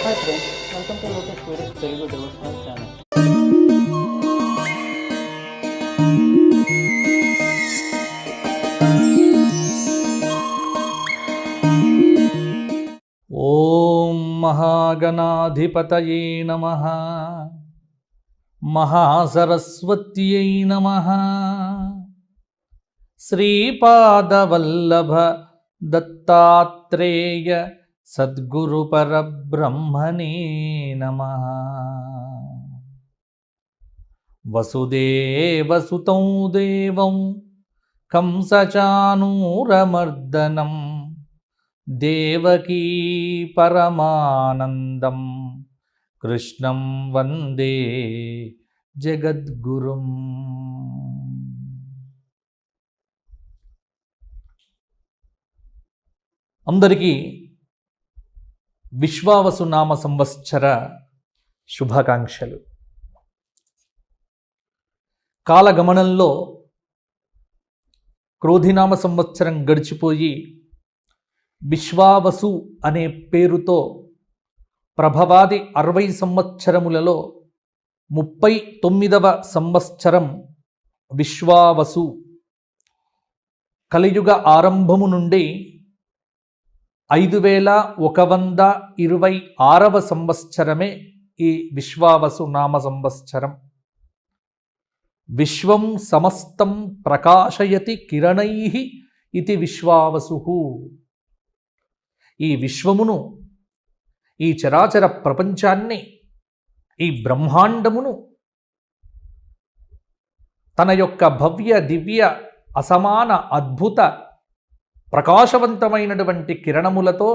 Hi friends, welcome to Lotus Spirits Telugu devotional channel. ఓం మహాగణాధిపతయే నమః మహాసరస్వత్యై నమః శ్రీపాదవల్లభ దత్తాత్రేయ సద్గురు పరబ్రహ్మణే నమః వసుదేవసుతం దేవం కంసచానూరమర్దనం దేవకీ పరమానందం కృష్ణం వందే జగద్గురుం. అందరికీ విశ్వావసు నామ సంవత్సర శుభాకాంక్షలు. కాలగమనంలో క్రోధినామ సంవత్సరం గడిచిపోయి విశ్వావసు అనే పేరుతో ప్రభవాది 60 సంవత్సరములలో 39వ సంవత్సరం విశ్వావసు. కలియుగ ఆరంభము నుండి 5126వ సంవత్సరమే ఈ విశ్వావసు నామ సంవత్సరం. విశ్వం సమస్తం ప్రకాశయతి కిరణైః ఇతి విశ్వావసుః. ఈ విశ్వమును, ఈ చరాచర ప్రపంచాన్ని, ఈ బ్రహ్మాండమును తన యొక్క భవ్య దివ్య అసమాన అద్భుత ప్రకాశవంతమైనటువంటి కిరణములతో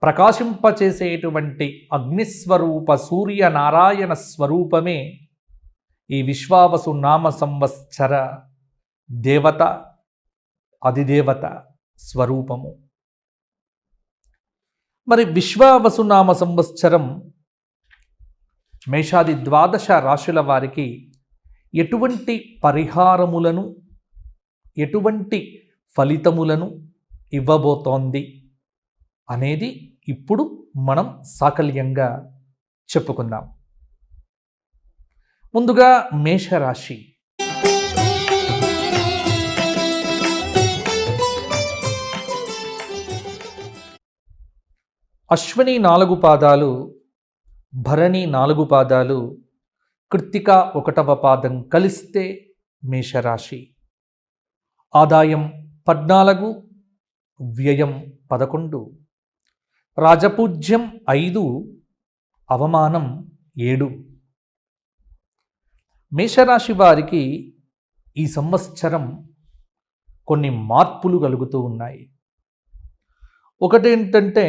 ప్రకాశింపచేసేటువంటి అగ్నిస్వరూప సూర్యనారాయణ స్వరూపమే ఈ విశ్వావసు నామ సంవత్సర దేవత, అధిదేవత స్వరూపము. మరి విశ్వావసు నామ సంవత్సరం మేషాది 12 రాశుల వారికి ఎటువంటి పరిహారములను, ఎటువంటి ఫలితములను ఇవ్వబోతోంది అనేది ఇప్పుడు మనం సాకల్యంగా చెప్పుకుందాం. ముందుగా మేషరాశి. అశ్విని 4 పాదాలు, భరణి 4 పాదాలు, కృత్తిక 1వ పాదం కలిస్తే మేషరాశి. ఆదాయం 14, వ్యయం 11, రాజపూజ్యం 5, అవమానం 7. మేషరాశి వారికి ఈ సంవత్సరం కొన్ని మార్పులు కలుగుతూ ఉన్నాయి. ఒకటేంటంటే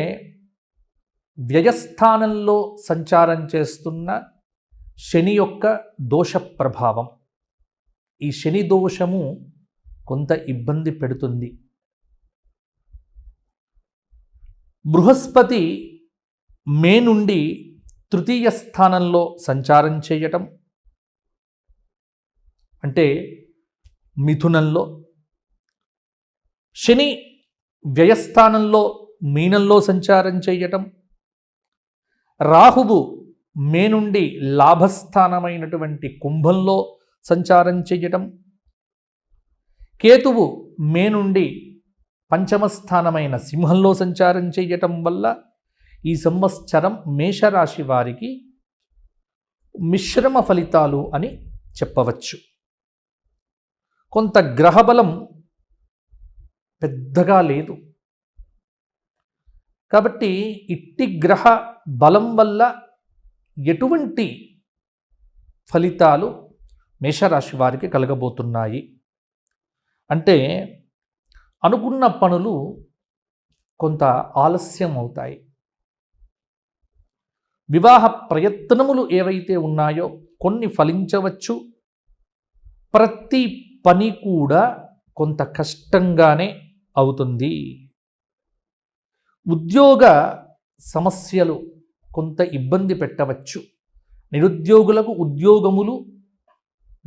వ్యయస్థానంలో సంచారం చేస్తున్న శని యొక్క దోష ప్రభావం. ఈ శని దోషము కొంత ఇబ్బంది పెడుతుంది. బృహస్పతి మే నుండి తృతీయ స్థానంలో సంచారం చేయటం, అంటే మిథునంలో, శని వ్యయస్థానంలో మీనంలో సంచారం చేయటం, రాహువు మే నుండి లాభస్థానమైనటువంటి కుంభంలో సంచారం చేయటం, కేతువు మే నుండి పంచమ స్థానమైన సింహంలో సంచారం చేయటం వల్ల ఈ సంవత్సరం మేషరాశి వారికి మిశ్రమ ఫలితాలు అని చెప్పవచ్చు. కొంత గ్రహబలం పెద్దగా లేదు కాబట్టి ఇట్టి గ్రహ బలం వల్ల ఎటువంటి ఫలితాలు మేషరాశి వారికి కలగబోతున్నాయి అంటే, అనుకున్న పనులు కొంత ఆలస్యం అవుతాయి. వివాహ ప్రయత్నములు ఏవైతే ఉన్నాయో కొన్ని ఫలించవచ్చు. ప్రతి పని కూడా కొంత కష్టంగానే అవుతుంది. ఉద్యోగ సమస్యలు కొంత ఇబ్బంది పెట్టవచ్చు. నిరుద్యోగులకు ఉద్యోగములు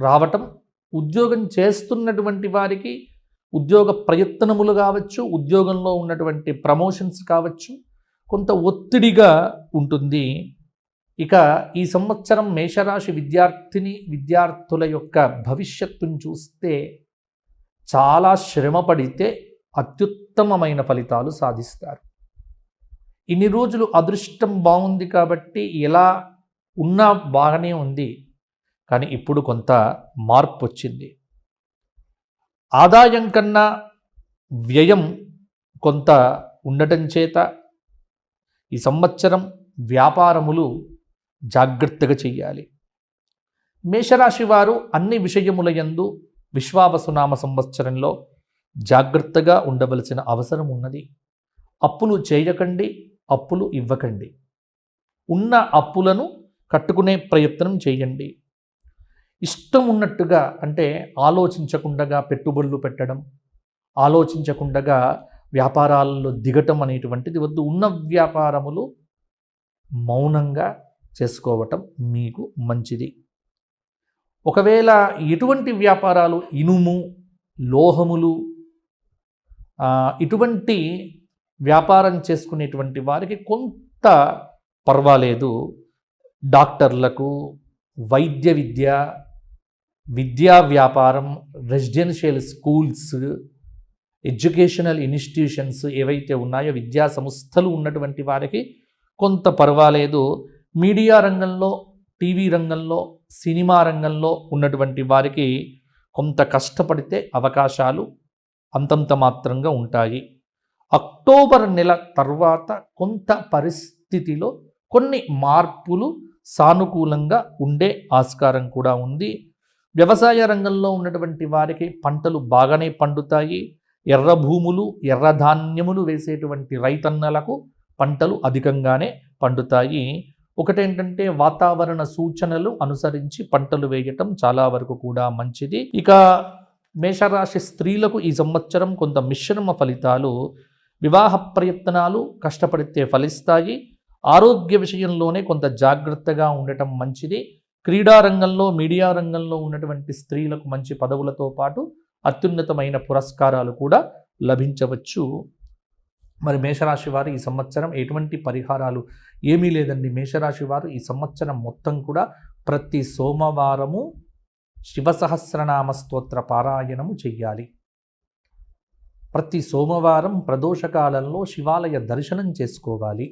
రావటం, ఉద్యోగం చేస్తున్నటువంటి వారికి ఉద్యోగ ప్రయత్నములు కావచ్చు, ఉద్యోగంలో ఉన్నటువంటి ప్రమోషన్స్ కావచ్చు, కొంత ఒత్తిడిగా ఉంటుంది. ఇక ఈ సంవత్సరం మేషరాశి విద్యార్థుల యొక్క భవిష్యత్తును చూస్తే చాలా శ్రమ పడితే అత్యుత్తమమైన ఫలితాలు సాధిస్తారు. ఇన్ని రోజులు అదృష్టం బాగుంది కాబట్టి ఎలా ఉన్నా బాగానే ఉంది, కానీ ఇప్పుడు కొంత మార్పు వచ్చింది. ఆదాయం కన్నా వ్యయం కొంత ఉండటం చేత ఈ సంవత్సరం వ్యాపారములు జాగ్రత్తగా చెయ్యాలి. మేషరాశి వారు అన్ని విషయముల యందు విశ్వావసునామ సంవత్సరంలో జాగ్రత్తగా ఉండవలసిన అవసరం ఉన్నది. అప్పులు చేయకండి, అప్పులు ఇవ్వకండి. ఉన్న అప్పులను కట్టుకునే ప్రయత్నం చేయండి. ఇష్టం ఉన్నట్టుగా అంటే ఆలోచించకుండా పెట్టుబడులు పెట్టడం, ఆలోచించకుండా వ్యాపారాల్లో దిగటం అనేటువంటిది వద్దు. ఉన్న వ్యాపారములు మౌనంగా చేసుకోవటం మీకు మంచిది. ఒకవేళ ఎటువంటి వ్యాపారాలు ఇనుము, లోహములు ఇటువంటి వ్యాపారం చేసుకునేటువంటి వారికి కొంత పర్వాలేదు. డాక్టర్లకు, వైద్య విద్యా వ్యాపారం, రెసిడెన్షియల్ స్కూల్స్, ఎడ్యుకేషనల్ ఇన్స్టిట్యూషన్స్ ఏవైతే ఉన్నాయో విద్యా సంస్థలు ఉన్నటువంటి వారికి కొంత పర్వాలేదు. మీడియా రంగంలో, టీవీ రంగంలో, సినిమా రంగంలో ఉన్నటువంటి వారికి కొంత కష్టపడితే అవకాశాలు అంతంత మాత్రంగా ఉంటాయి. అక్టోబర్ నెల తర్వాత కొంత పరిస్థితిలో కొన్ని మార్పులు సానుకూలంగా ఉండే ఆస్కారం కూడా ఉంది. వ్యవసాయ రంగంలో ఉన్నటువంటి వారికి పంటలు బాగానే పండుతాయి. ఎర్ర భూములు, ఎర్ర ధాన్యములు వేసేటువంటి రైతన్నలకు పంటలు అధికంగానే పండుతాయి. ఒకటేంటంటే వాతావరణ సూచనలు అనుసరించి పంటలు వేయటం చాలా వరకు కూడా మంచిది. ఇక మేషరాశి స్త్రీలకు ఈ సంవత్సరం కొంత మిశ్రమ ఫలితాలు. వివాహ ప్రయత్నాలు కష్టపడితే ఫలిస్తాయి. ఆరోగ్య విషయంలోనే కొంత జాగ్రత్తగా ఉండటం మంచిది. క్రీడా రంగంలో, మీడియా రంగంలో ఉన్నటువంటి స్త్రీలకు మంచి పదవులతో పాటు అత్యున్నతమైన పురస్కారాలు కూడా లభించవచ్చు. మరి మేషరాశి వారు ఈ సంవత్సరం ఎటువంటి పరిహారాలు ఏమీ లేదండి. మేషరాశి వారు ఈ సంవత్సరం మొత్తం కూడా ప్రతి సోమవారము శివ సహస్రనామ స్తోత్ర పారాయణము చెయ్యాలి. ప్రతి సోమవారం ప్రదోషకాలంలో శివాలయ దర్శనం చేసుకోవాలి.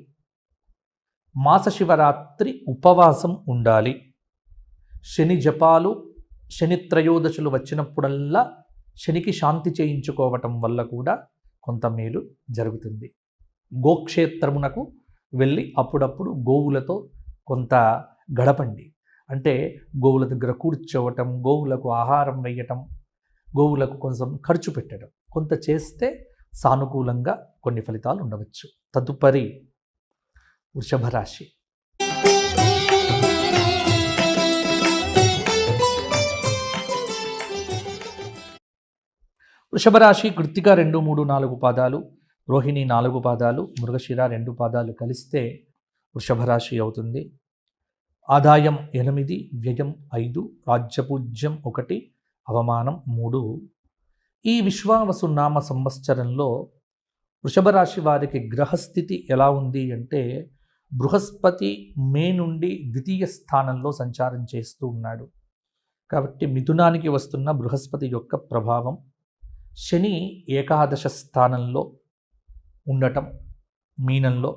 మాస శివరాత్రి ఉపవాసం ఉండాలి. శని జపాలు, శని త్రయోదశులు వచ్చినప్పుడల్లా శనికి శాంతి చేయించుకోవటం వల్ల కూడా కొంత మేలు జరుగుతుంది. గోక్షేత్రమునకు వెళ్ళి అప్పుడప్పుడు గోవులతో కొంత గడపండి. అంటే గోవుల దగ్గర కూర్చోవటం, గోవులకు ఆహారం వేయటం, గోవులకు కొంచెం ఖర్చు పెట్టడం కొంత చేస్తే సానుకూలంగా కొన్ని ఫలితాలు ఉండవచ్చు. తదుపరి వృషభ రాశి. వృషభ రాశి కృత్తిక 2, 3, 4 పాదాలు, రోహిణి 4 పాదాలు, మృగశిర 2 పాదాలు కలిస్తే వృషభ రాశి అవుతుంది. ఆదాయం 8, వ్యయం 5, రాజ్యపూజ్యం 1, అవమానం 3. ఈ విశ్వావసు నామ సంవత్సరంలో వృషభ రాశి వారికి గ్రహస్థితి ఎలా ఉంది అంటే బృహస్పతి మే నుండి ద్వితీయ స్థానంలో సంచారం చేస్తూ ఉన్నాడు. కాబట్టి మిథునానికి వస్తున్న బృహస్పతి యొక్క ప్రభావం, శని ఏకాదశ స్థానంలో ఉండటం మీనంలో,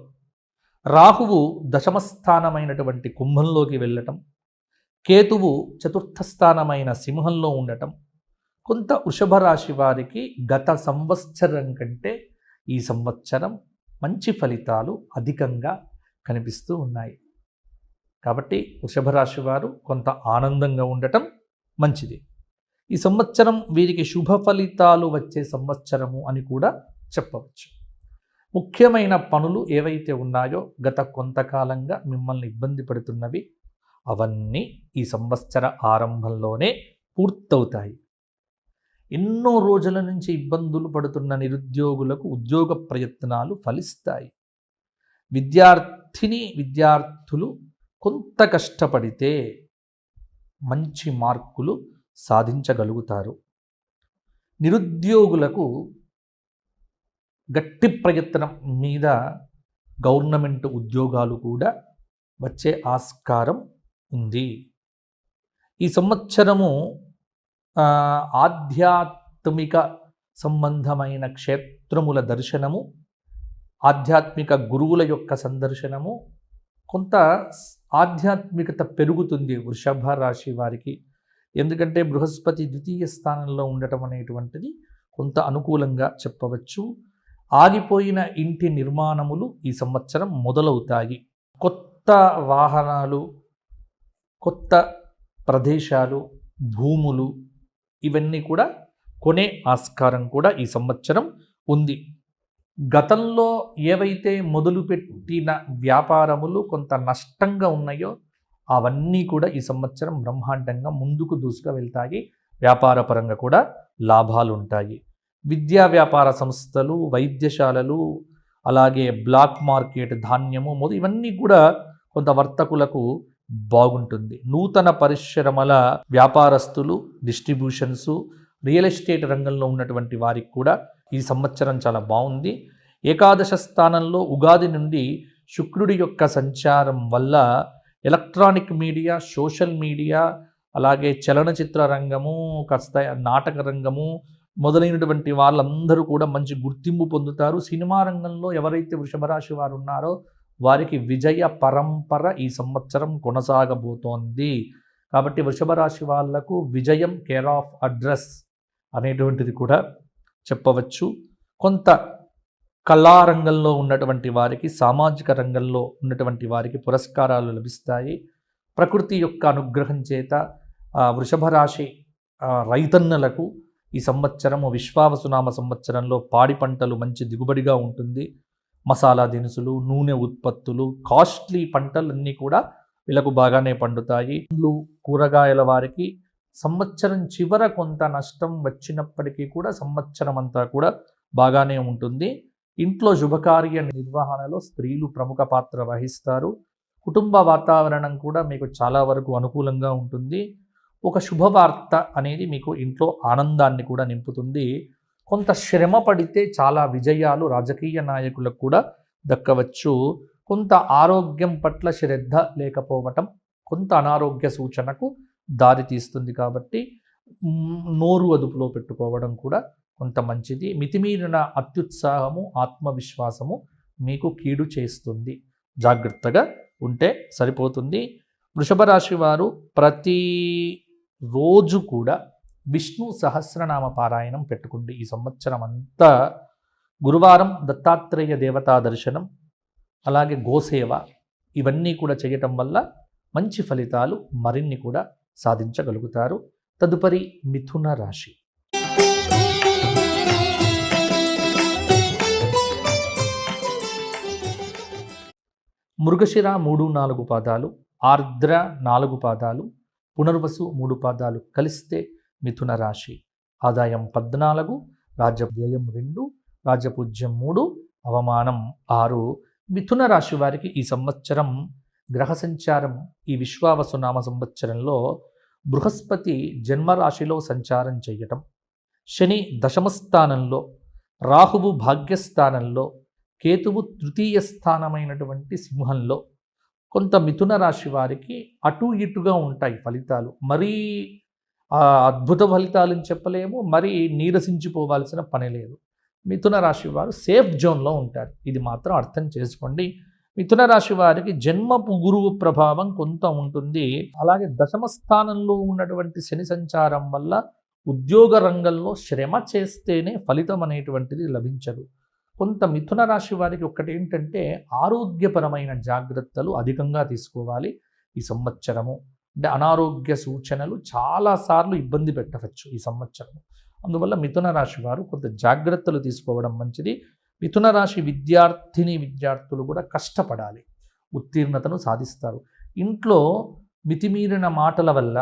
రాహువు దశమ స్థానమైనటువంటి కుంభంలోకి వెళ్ళటం, కేతువు చతుర్థ స్థానమైన సింహంలో ఉండటం కొంత వృషభ రాశి వారికి గత సంవత్సరం కంటే ఈ సంవత్సరం మంచి ఫలితాలు అధికంగా కనిపిస్తూ ఉన్నాయి. కాబట్టి వృషభ రాశి వారు కొంత ఆనందంగా ఉండటం మంచిది. ఈ సంవత్సరం వీరికి శుభ ఫలితాలు వచ్చే సంవత్సరము అని కూడా చెప్పవచ్చు. ముఖ్యమైన పనులు ఏవైతే ఉన్నాయో గత కొంతకాలంగా మిమ్మల్ని ఇబ్బంది పడుతున్నవి అవన్నీ ఈ సంవత్సర ఆరంభంలోనే పూర్తవుతాయి. ఎన్నో రోజుల నుంచి ఇబ్బందులు పడుతున్న నిరుద్యోగులకు ఉద్యోగ ప్రయత్నాలు ఫలిస్తాయి. విద్యార్థులు కొంత కష్టపడితే మంచి మార్కులు సాధించగలుగుతారు. నిరుద్యోగులకు గట్టి ప్రయత్నం మీద గవర్నమెంట్ ఉద్యోగాలు కూడా వచ్చే ఆస్కారం ఉంది. ఈ సంవత్సరము ఆధ్యాత్మిక సంబంధమైన క్షేత్రముల దర్శనము, ఆధ్యాత్మిక గురువుల యొక్క సందర్శనము, కొంత ఆధ్యాత్మికత పెరుగుతుంది వృషభ రాశి వారికి. ఎందుకంటే బృహస్పతి ద్వితీయ స్థానంలో ఉండటం అనేటువంటిది కొంత అనుకూలంగా చెప్పవచ్చు. ఆగిపోయిన ఇంటి నిర్మాణములు ఈ సంవత్సరం మొదలవుతాయి. కొత్త వాహనాలు, కొత్త ప్రదేశాలు, భూములు ఇవన్నీ కూడా కొనే ఆస్కారం కూడా ఈ సంవత్సరం ఉంది. గతంలో ఏవైతే మొదలుపెట్టిన వ్యాపారములు కొంత నష్టంగా ఉన్నాయో అవన్నీ కూడా ఈ సంవత్సరం బ్రహ్మాండంగా ముందుకు దూసుకు వెళ్తాయి. వ్యాపార పరంగా కూడా లాభాలు ఉంటాయి. విద్యా వ్యాపార సంస్థలు, వైద్యశాలలు, అలాగే బ్లాక్ మార్కెట్, ధాన్యము ఇవన్నీ కూడా కొంత వర్తకులకు బాగుంటుంది. నూతన పరిశ్రమల వ్యాపారస్తులు, డిస్ట్రిబ్యూషన్స్, రియల్ ఎస్టేట్ రంగంలో ఉన్నటువంటి వారికి కూడా ఈ సంవత్సరం చాలా బాగుంది. ఏకాదశ స్థానంలో ఉగాది నుండి శుక్రుడి యొక్క సంచారం వల్ల ఎలక్ట్రానిక్ మీడియా, సోషల్ మీడియా, అలాగే చలనచిత్ర రంగము, కాస్త నాటక రంగము మొదలైనటువంటి వాళ్ళందరూ కూడా మంచి గుర్తింపు పొందుతారు. సినిమా రంగంలో ఎవరైతే వృషభ రాశి వారు ఉన్నారో వారికి విజయ పరంపర ఈ సంవత్సరం కొనసాగబోతోంది. కాబట్టి వృషభ రాశి వాళ్లకు విజయం కేర్ ఆఫ్ అడ్రస్ అనేటువంటిది కూడా చెప్పవచ్చు. కొంత కళారంగంలో ఉన్నటువంటి వారికి, సామాజిక రంగంలో ఉన్నటువంటి వారికి పురస్కారాలు లభిస్తాయి. ప్రకృతి యొక్క అనుగ్రహం చేత వృషభ రాశి రైతన్నలకు ఈ సంవత్సరము విశ్వావసునామ సంవత్సరంలో పాడి పంటలు మంచి దిగుబడిగా ఉంటుంది. మసాలా దినుసులు, నూనె ఉత్పత్తులు, కాస్ట్లీ పంటలన్నీ కూడా వీళ్ళకు బాగానే పండుతాయి. కూరగాయల వారికి సంవత్సరం చివర కొంత నష్టం వచ్చినప్పటికీ కూడా సంవత్సరం అంతా కూడా బాగానే ఉంటుంది. ఇంట్లో శుభకార్య నిర్వహణలో స్త్రీలు ప్రముఖ పాత్ర వహిస్తారు. కుటుంబ వాతావరణం కూడా మీకు చాలా వరకు అనుకూలంగా ఉంటుంది. ఒక శుభవార్త అనేది మీకు ఇంట్లో ఆనందాన్ని కూడా నింపుతుంది. కొంత శ్రమ పడితే చాలా విజయాలు రాజకీయ నాయకులకు కూడా దక్కవచ్చు. కొంత ఆరోగ్యం పట్ల శ్రద్ధ లేకపోవటం కొంత అనారోగ్య సూచనకు దారితీస్తుంది. కాబట్టి నోరు అదుపులో పెట్టుకోవడం కూడా కొంత మంచిది. మితిమీరిన అత్యుత్సాహము, ఆత్మవిశ్వాసము మీకు కీడు చేస్తుంది. జాగ్రత్తగా ఉంటే సరిపోతుంది. వృషభ రాశి వారు ప్రతి రోజు కూడా విష్ణు సహస్రనామ పారాయణం పెట్టుకోండి. ఈ సంవత్సరం అంతా గురువారం దత్తాత్రేయ దేవతా దర్శనం, అలాగే గోసేవ ఇవన్నీ కూడా చేయటం వల్ల మంచి ఫలితాలు మరిన్ని కూడా సాధించగలుగుతారు. తదుపరి మిథున రాశి. మృగశిర 3-4 పాదాలు, ఆర్ద్ర 4 పాదాలు, పునర్వసు 3 పాదాలు కలిస్తే మిథున రాశి. ఆదాయం 14, రాజ్యవ్యయం 2, రాజ్యపూజ్యం 3, అవమానం 6. మిథున రాశి వారికి ఈ సంవత్సరం గ్రహ సంచారం ఈ విశ్వావసునామ సంవత్సరంలో బృహస్పతి జన్మరాశిలో సంచారం చేయటం, శని దశమ స్థానంలో, రాహువు భాగ్యస్థానంలో, కేతువు తృతీయ స్థానమైనటువంటి సింహంలో. కొంత మిథున రాశి వారికి అటు ఇటుగా ఉంటాయి ఫలితాలు. మరీ అద్భుత ఫలితాలని చెప్పలేము, మరీ నీరసించిపోవాల్సిన పని లేదు. మిథున రాశి వారు సేఫ్ జోన్లో ఉంటారు. ఇది మాత్రం అర్థం చేసుకోండి. మిథున రాశి వారికి జన్మపు గురువు ప్రభావం కొంత ఉంటుంది. అలాగే దశమ స్థానంలో ఉన్నటువంటి శని సంచారం వల్ల ఉద్యోగ రంగంలో శ్రమ చేస్తేనే ఫలితం అనేటువంటిది లభించదు. కొంత మిథున రాశి వారికి ఒక్కటి ఏంటంటే ఆరోగ్యపరమైన జాగ్రత్తలు అధికంగా తీసుకోవాలి ఈ సంవత్సరము. అంటే అనారోగ్య సూచనలు చాలాసార్లు ఇబ్బంది పెట్టవచ్చు ఈ సంవత్సరము. అందువల్ల మిథున రాశి వారు కొంత జాగ్రత్తలు తీసుకోవడం మంచిది. మిథున రాశి విద్యార్థులు కూడా కష్టపడాలి, ఉత్తీర్ణతను సాధిస్తారు. ఇంట్లో మితిమీరిన మాటల వల్ల,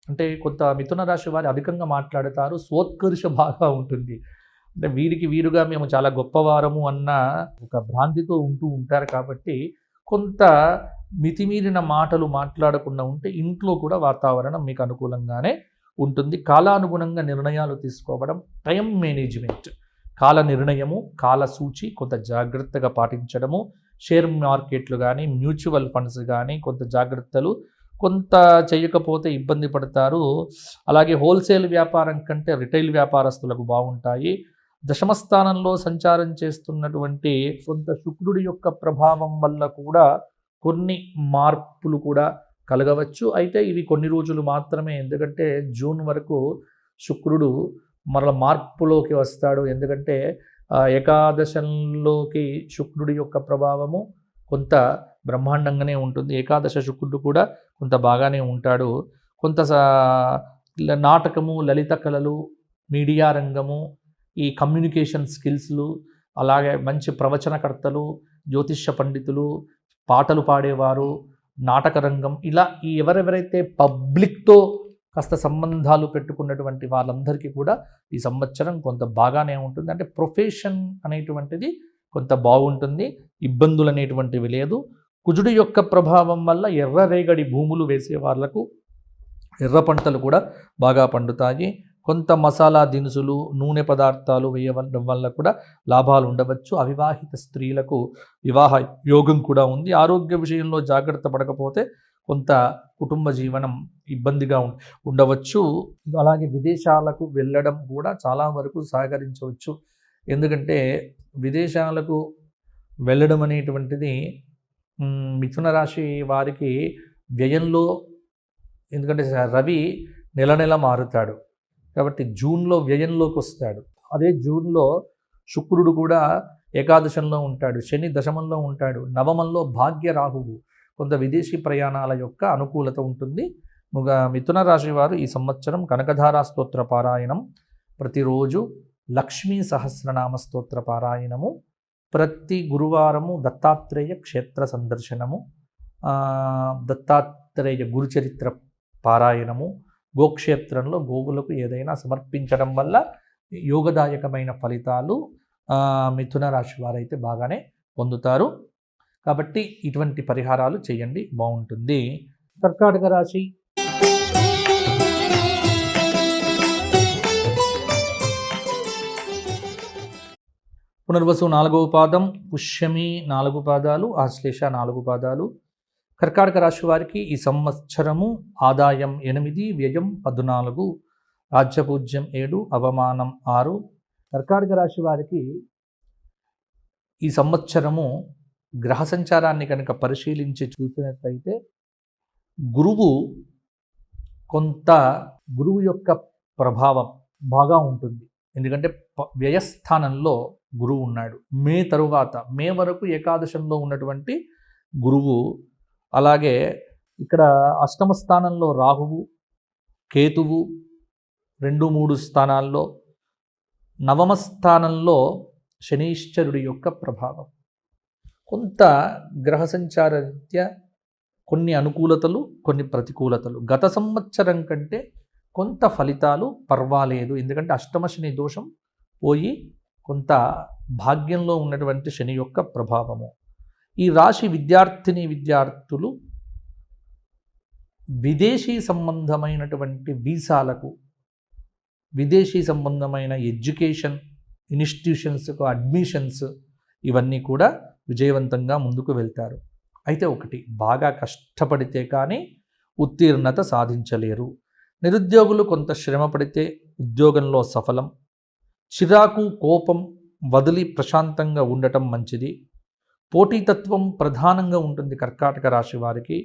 అంటే కొంత మిథున రాశి వారు అధికంగా మాట్లాడతారు, స్వోత్కర్ష బాగా ఉంటుంది. అంటే వీరికి వీరుగా మేము చాలా గొప్పవారము అన్న ఒక భ్రాంతితో ఉంటూ ఉంటారు. కాబట్టి కొంత మితిమీరిన మాటలు మాట్లాడకుండా ఉంటే ఇంట్లో కూడా వాతావరణం మీకు అనుకూలంగానే ఉంటుంది. కాలానుగుణంగా నిర్ణయాలు తీసుకోవడం, టైం మేనేజ్మెంట్, కాల నిర్ణయము, కాల సూచి కొంత జాగ్రత్తగా పాటించడము, షేర్ మార్కెట్లు కానీ మ్యూచువల్ ఫండ్స్ కానీ కొంత జాగ్రత్తలు, కొంత చేయకపోతే ఇబ్బంది పడతారు. అలాగే హోల్సేల్ వ్యాపారం కంటే రిటైల్ వ్యాపారస్తులకు బాగుంటాయి. దశమస్థానంలో సంచారం చేస్తున్నటువంటి కొంత శుక్రుడి యొక్క ప్రభావం వల్ల కూడా కొన్ని మార్పులు కూడా కలగవచ్చు. అయితే ఇవి కొన్ని రోజులు మాత్రమే, ఎందుకంటే జూన్ వరకు శుక్రుడు మరల మార్పులోకి వస్తాడు. ఎందుకంటే ఏకాదశంలోకి శుక్రుడి యొక్క ప్రభావము కొంత బ్రహ్మాండంగానే ఉంటుంది. ఏకాదశ శుక్రుడు కూడా కొంత బాగానే ఉంటాడు. కొంత నాటకము, లలిత కళలు, మీడియా రంగము, ఈ కమ్యూనికేషన్ స్కిల్స్లు, అలాగే మంచి ప్రవచనకర్తలు, జ్యోతిష్య పండితులు, పాటలు పాడేవారు, నాటక రంగం, ఇలా ఈ ఎవరెవరైతే పబ్లిక్తో కాస్త సంబంధాలు పెట్టుకున్నటువంటి వాళ్ళందరికీ కూడా ఈ సంవత్సరం కొంత బాగానే ఉంటుంది. అంటే ప్రొఫెషన్ అనేటువంటిది కొంత బాగుంటుంది, ఇబ్బందులు అనేటువంటివి లేదు. కుజుడి యొక్క ప్రభావం వల్ల ఎర్రరేగడి భూములు వేసే వాళ్లకు ఎర్ర పంటలు కూడా బాగా పండుతాయి. కొంత మసాలా దినుసులు, నూనె పదార్థాలు వేయడం వల్ల కూడా లాభాలు ఉండవచ్చు. అవివాహిత స్త్రీలకు వివాహ యోగం కూడా ఉంది. ఆరోగ్య విషయంలో జాగ్రత్త పడకపోతే కొంత కుటుంబ జీవనం ఇబ్బందిగా ఉండవచ్చు. అలాగే విదేశాలకు వెళ్ళడం కూడా చాలా వరకు సహకరించవచ్చు. ఎందుకంటే విదేశాలకు వెళ్ళడం అనేటువంటిది మిథున రాశి వారికి వ్యయంలో, ఎందుకంటే రవి నెల నెల మారుతాడు కాబట్టి జూన్లో వ్యయంలోకి వస్తాడు. అదే జూన్లో శుక్రుడు కూడా ఏకాదశంలో ఉంటాడు, శని దశమంలో ఉంటాడు, నవమంలో భాగ్య రాహువు. కొంత విదేశీ ప్రయాణాల యొక్క అనుకూలత ఉంటుంది. మిథున రాశి వారు ఈ సంవత్సరం కనకధారా స్తోత్ర పారాయణం, ప్రతిరోజు లక్ష్మీ సహస్రనామ స్తోత్ర పారాయణము, ప్రతి గురువారము దత్తాత్రేయ క్షేత్ర సందర్శనము, దత్తాత్రేయ గురుచరిత్ర పారాయణము, గోక్షేత్రంలో గోవులకు ఏదైనా సమర్పించడం వల్ల యోగదాయకమైన ఫలితాలు మిథున రాశి వారైతే బాగానే పొందుతారు. కాబట్టి ఇటువంటి పరిహారాలు చేయండి, బాగుంటుంది. కర్కాటక రాశి. పునర్వసు 4వ పాదం, పుష్యమి 4 పాదాలు, ఆశ్లేష 4 పాదాలు. కర్కాటక రాశి వారికి ఈ సంవత్సరము ఆదాయం 8, వ్యయం 14, రాజ్యపూజ్యం 7, అవమానం 6. కర్కాటక రాశి వారికి ఈ సంవత్సరము గ్రహ సంచారాన్ని కనుక పరిశీలించి చూసినట్లయితే గురువు యొక్క ప్రభావం బాగా ఉంటుంది. ఎందుకంటే వ్యయస్థానంలో గురువు ఉన్నాడు. మే వరకు ఏకాదశంలో ఉన్నటువంటి గురువు, అలాగే ఇక్కడ అష్టమ స్థానంలో రాహువు, కేతువు 2, 3 స్థానాల్లో, నవమ స్థానంలో శనీశ్వరుడి యొక్క ప్రభావం. కొంత గ్రహ సంచారరీత్యా కొన్ని అనుకూలతలు, కొన్ని ప్రతికూలతలు. గత సంవత్సరం కంటే కొంత ఫలితాలు పర్వాలేదు. ఎందుకంటే అష్టమ శని దోషం పోయి కొంత భాగ్యంలో ఉన్నటువంటి శని యొక్క ప్రభావము. ఈ రాశి విద్యార్థులు విదేశీ సంబంధమైనటువంటి వీసాలకు, విదేశీ సంబంధమైన ఎడ్యుకేషన్ ఇన్స్టిట్యూషన్స్కు అడ్మిషన్స్, ఇవన్నీ కూడా విజయవంతంగా ముందుకు వెళ్తారు. అయితే ఒకటి, బాగా కష్టపడితే కానీ ఉత్తీర్ణత సాధించలేరు. నిరుద్యోగులు కొంత శ్రమ పడితే ఉద్యోగంలో సఫలం. చిరాకు, కోపం వదిలి ప్రశాంతంగా ఉండటం మంచిది. పోటీతత్వం ప్రధానంగా ఉంటుంది కర్కాటక రాశి వారికి.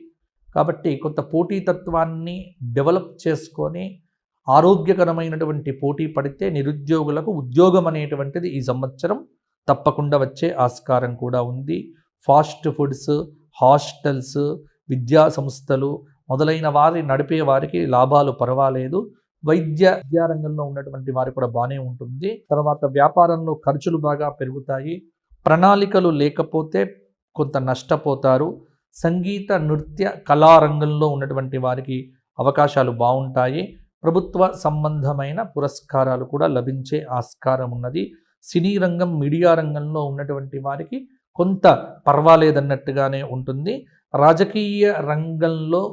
కాబట్టి కొంత పోటీతత్వాన్ని డెవలప్ చేసుకొని ఆరోగ్యకరమైనటువంటి పోటీ పడితే నిరుద్యోగులకు ఉద్యోగం అనేటువంటిది ఈ సంవత్సరం తప్పకుండా వచ్చే ఆస్కారం కూడా ఉంది. ఫాస్ట్ ఫుడ్స్, హాస్టల్స్, విద్యా సంస్థలు మొదలైన వారి నడిపే వారికి లాభాలు పర్వాలేదు. విద్యారంగంలో ఉన్నటువంటి వారికి కూడా బాగానే ఉంటుంది. తర్వాత వ్యాపారంలో ఖర్చులు బాగా పెరుగుతాయి. ప్రణాళికలు లేకపోతే కొంత నష్టపోతారు. సంగీత, నృత్య, కళారంగంలో ఉన్నటువంటి వారికి అవకాశాలు బాగుంటాయి. ప్రభుత్వ సంబంధమైన పురస్కారాలు కూడా లభించే ఆస్కారం ఉన్నది. సినీ రంగం, మీడియా రంగంలో ఉన్నటువంటి వారికి కొంత పర్వాలేదన్నట్టుగానే ఉంటుంది. రాజకీయ రంగంలో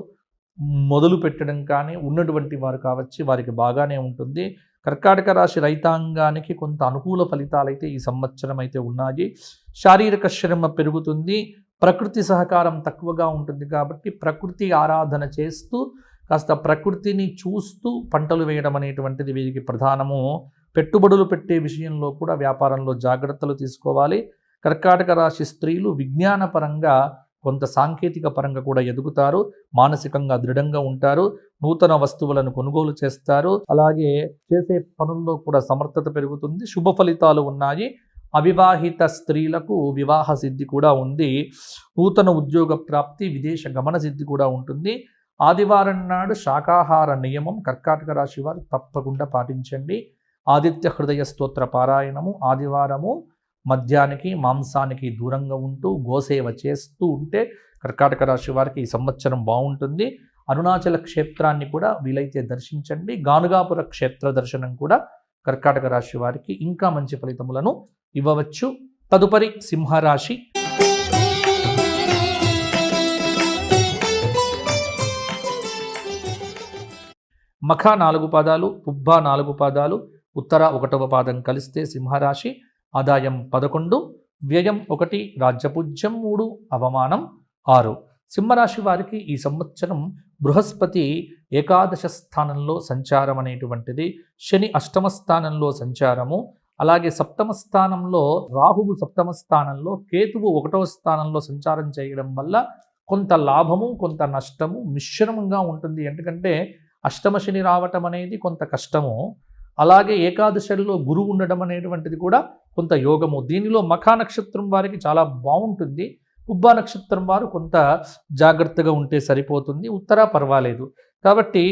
మొదలు పెట్టడం కానీ ఉన్నటువంటి వారు కావచ్చు, వారికి బాగానే ఉంటుంది. కర్కాటక రాశి రైతాంగానికి కొంత అనుకూల ఫలితాలు అయితే ఈ సంవత్సరం అయితే ఉన్నాయి. శారీరక శ్రమ పెరుగుతుంది, ప్రకృతి సహకారం తక్కువగా ఉంటుంది కాబట్టి ప్రకృతి ఆరాధన చేస్తూ కాస్త ప్రకృతిని చూస్తూ పంటలు వేయడం అనేటువంటిది వీరికి ప్రధానము. పెట్టుబడులు పెట్టే విషయంలో కూడా వ్యాపారంలో జాగ్రత్తలు తీసుకోవాలి. కర్కాటక రాశి స్త్రీలు విజ్ఞానపరంగా కొంత సాంకేతిక పరంగా కూడా ఎదుగుతారు, మానసికంగా దృఢంగా ఉంటారు, నూతన వస్తువులను కొనుగోలు చేస్తారు, అలాగే చేసే పనుల్లో కూడా సమర్థత పెరుగుతుంది, శుభ ఫలితాలు ఉన్నాయి. అవివాహిత స్త్రీలకు వివాహ సిద్ధి కూడా ఉంది, నూతన ఉద్యోగ ప్రాప్తి, విదేశ గమన సిద్ధి కూడా ఉంటుంది. ఆదివారం నాడు శాకాహార నియమం కర్కాటక రాశి వారు తప్పకుండా పాటించండి. ఆదిత్య హృదయ స్తోత్ర పారాయణము ఆదివారము మద్యానికి మాంసానికి దూరంగా ఉంటూ గోసేవ చేస్తూ ఉంటే కర్కాటక రాశి వారికి ఈ సంవత్సరం బాగుంటుంది. అరుణాచల క్షేత్రాన్ని కూడా వీలైతే దర్శించండి. గానుగాపుర క్షేత్ర దర్శనం కూడా కర్కాటక రాశి వారికి ఇంకా మంచి ఫలితములను ఇవ్వవచ్చు. తదుపరి సింహరాశి. మఖ 4 పాదాలు, పుబ్బ 4 పాదాలు, ఉత్తర 1వ పాదం కలిస్తే సింహరాశి. ఆదాయం 11, వ్యయం 1, రాజ్యపూజ్యం 3, అవమానం 6. సింహరాశి వారికి ఈ సంవత్సరం బృహస్పతి ఏకాదశ స్థానంలో సంచారం అనేటువంటిది, శని అష్టమ స్థానంలో సంచారము, అలాగే సప్తమ స్థానంలో రాహువు సప్తమ స్థానంలో, కేతువు 1వ స్థానంలో సంచారం చేయడం వల్ల కొంత లాభము కొంత నష్టము మిశ్రమంగా ఉంటుంది. ఎందుకంటే అష్టమ శని రావటం అనేది కొంత కష్టము, అలాగే ఏకాదశిలో గురువు ఉండడం అనేటువంటిది కూడా కొంత యోగము. దీనిలో మఖా నక్షత్రం వారికి చాలా బాగుంటుంది, పుబ్బా నక్షత్రం వారు కొంత జాగ్రత్తగా ఉంటే సరిపోతుంది, ఉత్తర పర్వాలేదు. కాబట్టి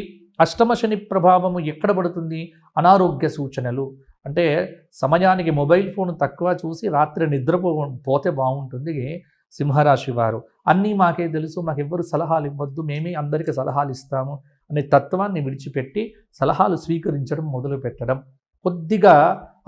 అష్టమ శని ప్రభావము ఎక్కడ పడుతుంది? అనారోగ్య సూచనలు, అంటే సమయానికి మొబైల్ ఫోన్ తక్కువ చూసి రాత్రి నిద్రపోతే బాగుంటుంది. సింహరాశి వారు అన్నీ మాకే తెలుసు, మాకెవ్వరు సలహాలు ఇవ్వద్దు, మేమే అందరికీ సలహాలు ఇస్తాము అనే తత్వాన్ని విడిచిపెట్టి సలహాలు స్వీకరించడం మొదలు పెట్టడం, కొద్దిగా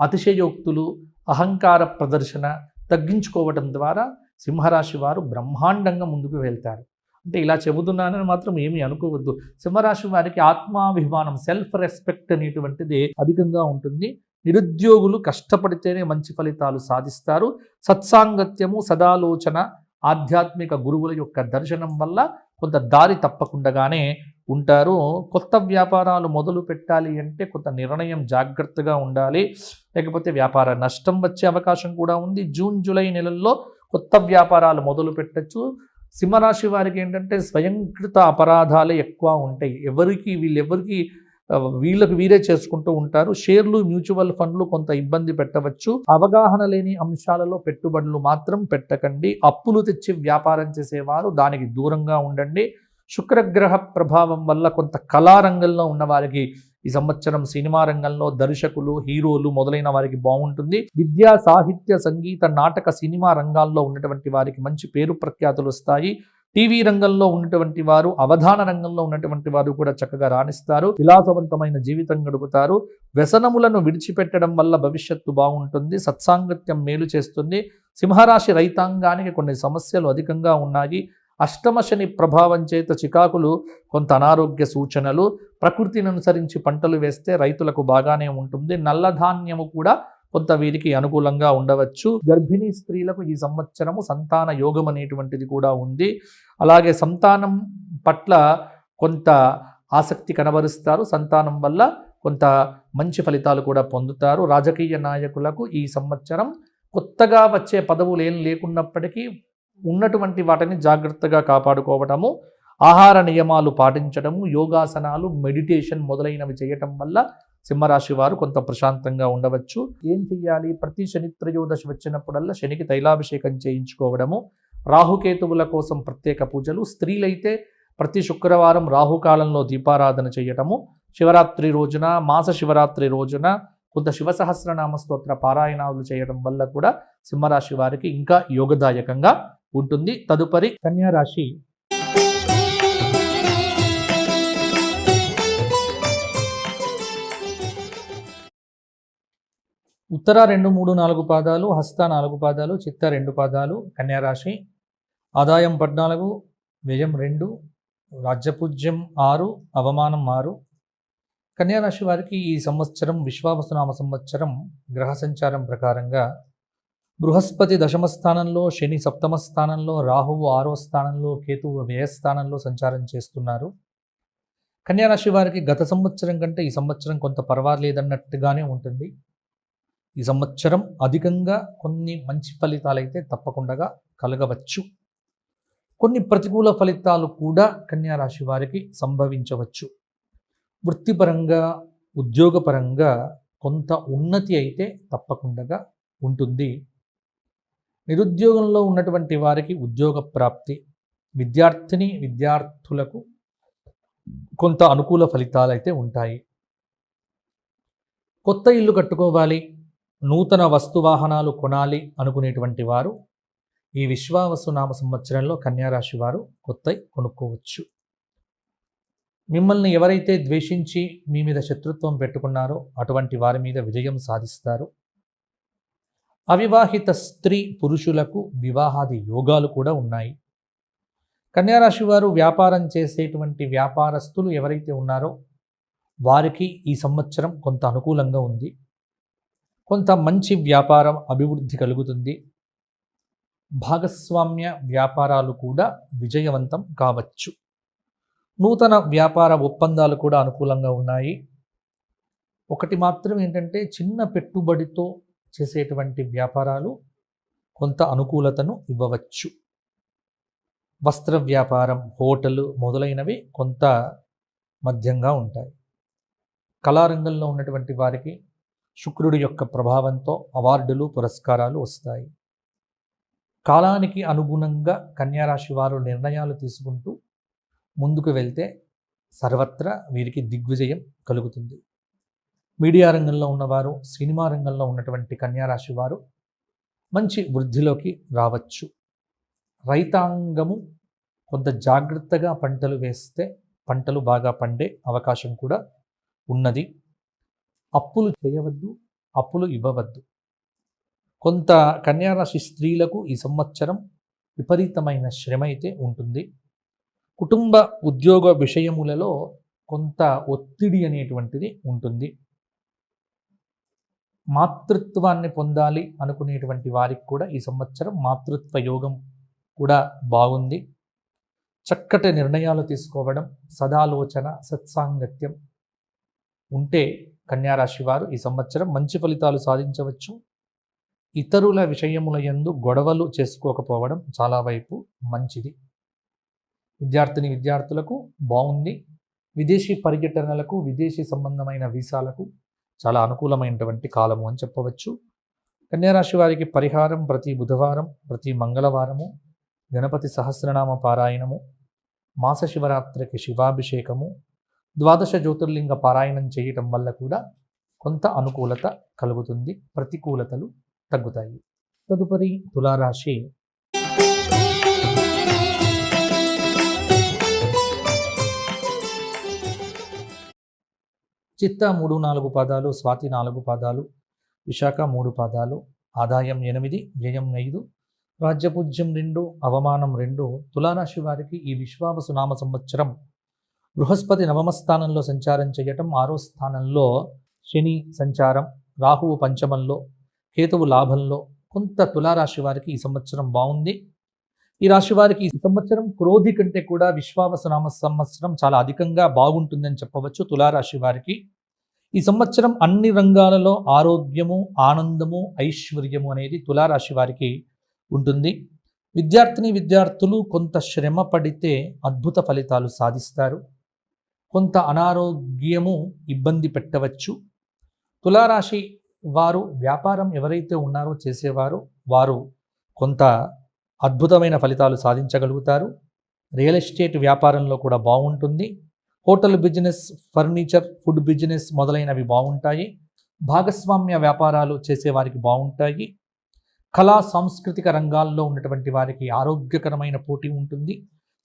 అతిశయోక్తులు అహంకార ప్రదర్శన తగ్గించుకోవడం ద్వారా సింహరాశి వారు బ్రహ్మాండంగా ముందుకు వెళ్తారు. అంటే ఇలా చెబుతున్నానని మాత్రం ఏమీ అనుకోవద్దు. సింహరాశి వారికి ఆత్మాభిమానం, సెల్ఫ్ రెస్పెక్ట్ అనేటువంటిది అధికంగా ఉంటుంది. నిరుద్యోగులు కష్టపడితేనే మంచి ఫలితాలు సాధిస్తారు. సత్సాంగత్యము, సదాలోచన, ఆధ్యాత్మిక గురువుల యొక్క దర్శనం వల్ల కొంత దారి తప్పకుండానే ఉంటారు. కొత్త వ్యాపారాలు మొదలు పెట్టాలి అంటే కొంత నిర్ణయం జాగ్రత్తగా ఉండాలి, లేకపోతే వ్యాపార నష్టం వచ్చే అవకాశం కూడా ఉంది. జూన్ జూలై నెలల్లో కొత్త వ్యాపారాలు మొదలు పెట్టచ్చు. సింహరాశి వారికి ఏంటంటే స్వయంకృత అపరాధాలే ఎక్కువ ఉంటాయి. వీళ్ళకి వీరే చేసుకుంటూ ఉంటారు. షేర్లు, మ్యూచువల్ ఫండ్లు కొంత ఇబ్బంది పెట్టవచ్చు. అవగాహన లేని అంశాలలో పెట్టుబడులు మాత్రం పెట్టకండి. అప్పులు తెచ్చి వ్యాపారం చేసేవారు దానికి దూరంగా ఉండండి. శుక్రగ్రహ ప్రభావం వల్ల కొంత కళారంగంలో ఉన్న వారికి ఈ సంవత్సరం సినిమా రంగంలో దర్శకులు, హీరోలు మొదలైన వారికి బాగుంటుంది. విద్యా, సాహిత్య, సంగీత, నాటక, సినిమా రంగాల్లో ఉన్నటువంటి వారికి మంచి పేరు ప్రఖ్యాతులు వస్తాయి. టీవీ రంగంలో ఉన్నటువంటి వారు, అవధాన రంగంలో ఉన్నటువంటి వారు కూడా చక్కగా రాణిస్తారు. విలాసవంతమైన జీవితం గడుపుతారు. వ్యసనములను విడిచిపెట్టడం వల్ల భవిష్యత్తు బాగుంటుంది. సత్సాంగత్యం మేలు చేస్తుంది. సింహరాశి రైతాంగానికి కొన్ని సమస్యలు అధికంగా ఉన్నాయి. అష్టమ శని ప్రభావం చేత చికాకులు, కొంత అనారోగ్య సూచనలు. ప్రకృతిని అనుసరించి పంటలు వేస్తే రైతులకు బాగానే ఉంటుంది. నల్లధాన్యము కూడా కొంత వీరికి అనుకూలంగా ఉండవచ్చు. గర్భిణీ స్త్రీలకు ఈ సంవత్సరము సంతాన యోగం అనేటువంటిది కూడా ఉంది. అలాగే సంతానం పట్ల కొంత ఆసక్తి కనబరుస్తారు. సంతానం వల్ల కొంత మంచి ఫలితాలు కూడా పొందుతారు. రాజకీయ నాయకులకు ఈ సంవత్సరం కొత్తగా వచ్చే పదవులు ఏం లేకున్నప్పటికీ ఉన్నటువంటి వాటిని జాగ్రత్తగా కాపాడుకోవటము, ఆహార నియమాలు పాటించడము, యోగాసనాలు, మెడిటేషన్ మొదలైనవి చేయటం వల్ల సింహరాశి వారు కొంత ప్రశాంతంగా ఉండవచ్చు. ఏం చెయ్యాలి? ప్రతి శని త్రయోదశి వచ్చినప్పుడల్లా శనికి తైలాభిషేకం చేయించుకోవడము, రాహుకేతువుల కోసం ప్రత్యేక పూజలు, స్త్రీలైతే ప్రతి శుక్రవారం రాహుకాలంలో దీపారాధన చేయటము, శివరాత్రి రోజున, మాస శివరాత్రి రోజున కొంత శివ సహస్రనామ స్తోత్ర పారాయణాలు చేయడం వల్ల కూడా సింహరాశి వారికి ఇంకా యోగదాయకంగా ఉంటుంది. తదుపరి కన్యా రాశి. ఉత్తర 2, 3, 4 పాదాలు, హస్త 4 పాదాలు, చిత్త 2 పాదాలు కన్యా రాశి. ఆదాయం 14, వ్యయం 2, రాజ్యపూజ్యం 6, అవమానం 6. కన్యారాశి వారికి ఈ సంవత్సరం విశ్వావసునామ సంవత్సరం గ్రహ సంచారం ప్రకారంగా బృహస్పతి దశమ స్థానంలో, శని సప్తమ స్థానంలో, రాహువు 6వ స్థానంలో, కేతువు వ్యయస్థానంలో సంచారం చేస్తున్నారు. కన్యారాశి వారికి గత సంవత్సరం కంటే ఈ సంవత్సరం కొంత పర్వాలేదన్నట్టుగానే ఉంటుంది. ఈ సంవత్సరం అధికంగా కొన్ని మంచి ఫలితాలు అయితే తప్పకుండా కలగవచ్చు. కొన్ని ప్రతికూల ఫలితాలు కూడా కన్యారాశి వారికి సంభవించవచ్చు. వృత్తిపరంగా, ఉద్యోగపరంగా కొంత ఉన్నతి అయితే తప్పకుండా ఉంటుంది. నిరుద్యోగంలో ఉన్నటువంటి వారికి ఉద్యోగ ప్రాప్తి, విద్యార్థులకు కొంత అనుకూల ఫలితాలు అయితే ఉంటాయి. కొత్త ఇల్లు కట్టుకోవాలి, నూతన వస్తువాహనాలు కొనాలి అనుకునేటువంటి వారు ఈ విశ్వావసునామ సంవత్సరంలో కన్యారాశి వారు కొత్తవి కొనుక్కోవచ్చు. మిమ్మల్ని ఎవరైతే ద్వేషించి మీ మీద శత్రుత్వం పెట్టుకున్నారో అటువంటి వారి మీద విజయం సాధిస్తారు. అవివాహిత స్త్రీ పురుషులకు వివాహాది యోగాలు కూడా ఉన్నాయి. కన్యారాశి వారు వ్యాపారం చేసేటువంటి వ్యాపారస్తులు ఎవరైతే ఉన్నారో వారికి ఈ సంవత్సరం కొంత అనుకూలంగా ఉంది. కొంత మంచి వ్యాపారం అభివృద్ధి కలుగుతుంది. భాగస్వామ్య వ్యాపారాలు కూడా విజయవంతం కావచ్చు. నూతన వ్యాపార ఒప్పందాలు కూడా అనుకూలంగా ఉన్నాయి. ఒకటి మాత్రం ఏంటంటే చిన్న పెట్టుబడితో చేసేటువంటి వ్యాపారాలు కొంత అనుకూలతను ఇవ్వవచ్చు. వస్త్ర వ్యాపారం, హోటల్ మొదలైనవి కొంత మధ్యంగా ఉంటాయి. కళారంగంలో ఉన్నటువంటి వారికి శుక్రుడి యొక్క ప్రభావంతో అవార్డులు, పురస్కారాలు వస్తాయి. కాలానికి అనుగుణంగా కన్యారాశి వారు నిర్ణయాలు తీసుకుంటూ ముందుకు వెళ్తే సర్వత్రా వీరికి దిగ్విజయం కలుగుతుంది. మీడియా రంగంలో ఉన్నవారు, సినిమా రంగంలో ఉన్నటువంటి కన్యారాశి వారు మంచి వృద్ధిలోకి రావచ్చు. రైతాంగము కొంత జాగ్రత్తగా పంటలు వేస్తే పంటలు బాగా పండే అవకాశం కూడా ఉన్నది. అప్పులు చేయవద్దు, అప్పులు ఇవ్వవద్దు. కొంత కన్యారాశి స్త్రీలకు ఈ సంవత్సరం విపరీతమైన శ్రమ అయితే ఉంటుంది. కుటుంబ ఉద్యోగ విషయములలో కొంత ఒత్తిడి అనేటువంటిది ఉంటుంది. మాతృత్వాన్ని పొందాలి అనుకునేటువంటి వారికి కూడా ఈ సంవత్సరం మాతృత్వ యోగం కూడా బాగుంది. చక్కటి నిర్ణయాలు తీసుకోవడం, సదాలోచన, సత్సాంగత్యం ఉంటే కన్యారాశి వారు ఈ సంవత్సరం మంచి ఫలితాలు సాధించవచ్చు. ఇతరుల విషయముల యందు గొడవలు చేసుకోకపోవడం చాలా వైపు మంచిది. విద్యార్థులకు బాగుంది. విదేశీ పర్యటనలకు, విదేశీ సంబంధమైన వీసాలకు చాలా అనుకూలమైనటువంటి కాలము అని చెప్పవచ్చు. కన్యారాశి వారికి పరిహారం ప్రతి బుధవారం, ప్రతి మంగళవారము గణపతి సహస్రనామ పారాయణము, మాస శివరాత్రికి శివాభిషేకము, ద్వాదశ జ్యోతిర్లింగ పారాయణం చేయటం వల్ల కూడా కొంత అనుకూలత కలుగుతుంది. ప్రతికూలతలు తగ్గుతాయి. తదుపరి తులారాశి. చిత్త 3-4 పాదాలు, స్వాతి 4 పాదాలు, విశాఖ 3 పాదాలు, ఆదాయం 8, వ్యయం 5, రాజ్యపూజ్యం 2, అవమానం 2. తులారాశి వారికి ఈ విశ్వావసునామ సంవత్సరం బృహస్పతి నవమ స్థానంలో సంచారం చేయటం, 6వ స్థానంలో శని సంచారం, రాహువు పంచమంలో, కేతువు లాభంలో. కొంత తులారాశి వారికి ఈ సంవత్సరం బాగుంది. ఈ రాశి వారికి ఈ సంవత్సరం క్రోధి కంటే కూడా విశ్వావసునామ సంవత్సరం చాలా అధికంగా బాగుంటుందని చెప్పవచ్చు. తులారాశి వారికి ఈ సంవత్సరం అన్ని రంగాలలో ఆరోగ్యము, ఆనందము, ఐశ్వర్యము అనేది తులారాశి వారికి ఉంటుంది. విద్యార్థులు కొంత శ్రమ పడితే అద్భుత ఫలితాలు సాధిస్తారు. కొంత అనారోగ్యము ఇబ్బంది పెట్టవచ్చు. తులారాశి వారు వ్యాపారం ఎవరైతే ఉన్నారో చేసేవారు వారు కొంత అద్భుతమైన ఫలితాలు సాధించగలుగుతారు. రియల్ ఎస్టేట్ వ్యాపారంలో కూడా బాగుంటుంది. Hotel business, furniture, food business మొదలైనవి బాగుంటాయి. భాగస్వామ్య వ్యాపారాలు చేసేవారికి బాగుంటాయి. కళా సాంస్కృతిక రంగాల్లో ఉన్నటువంటి వారికి ఆరోగ్యకరమైన పోటీ ఉంటుంది.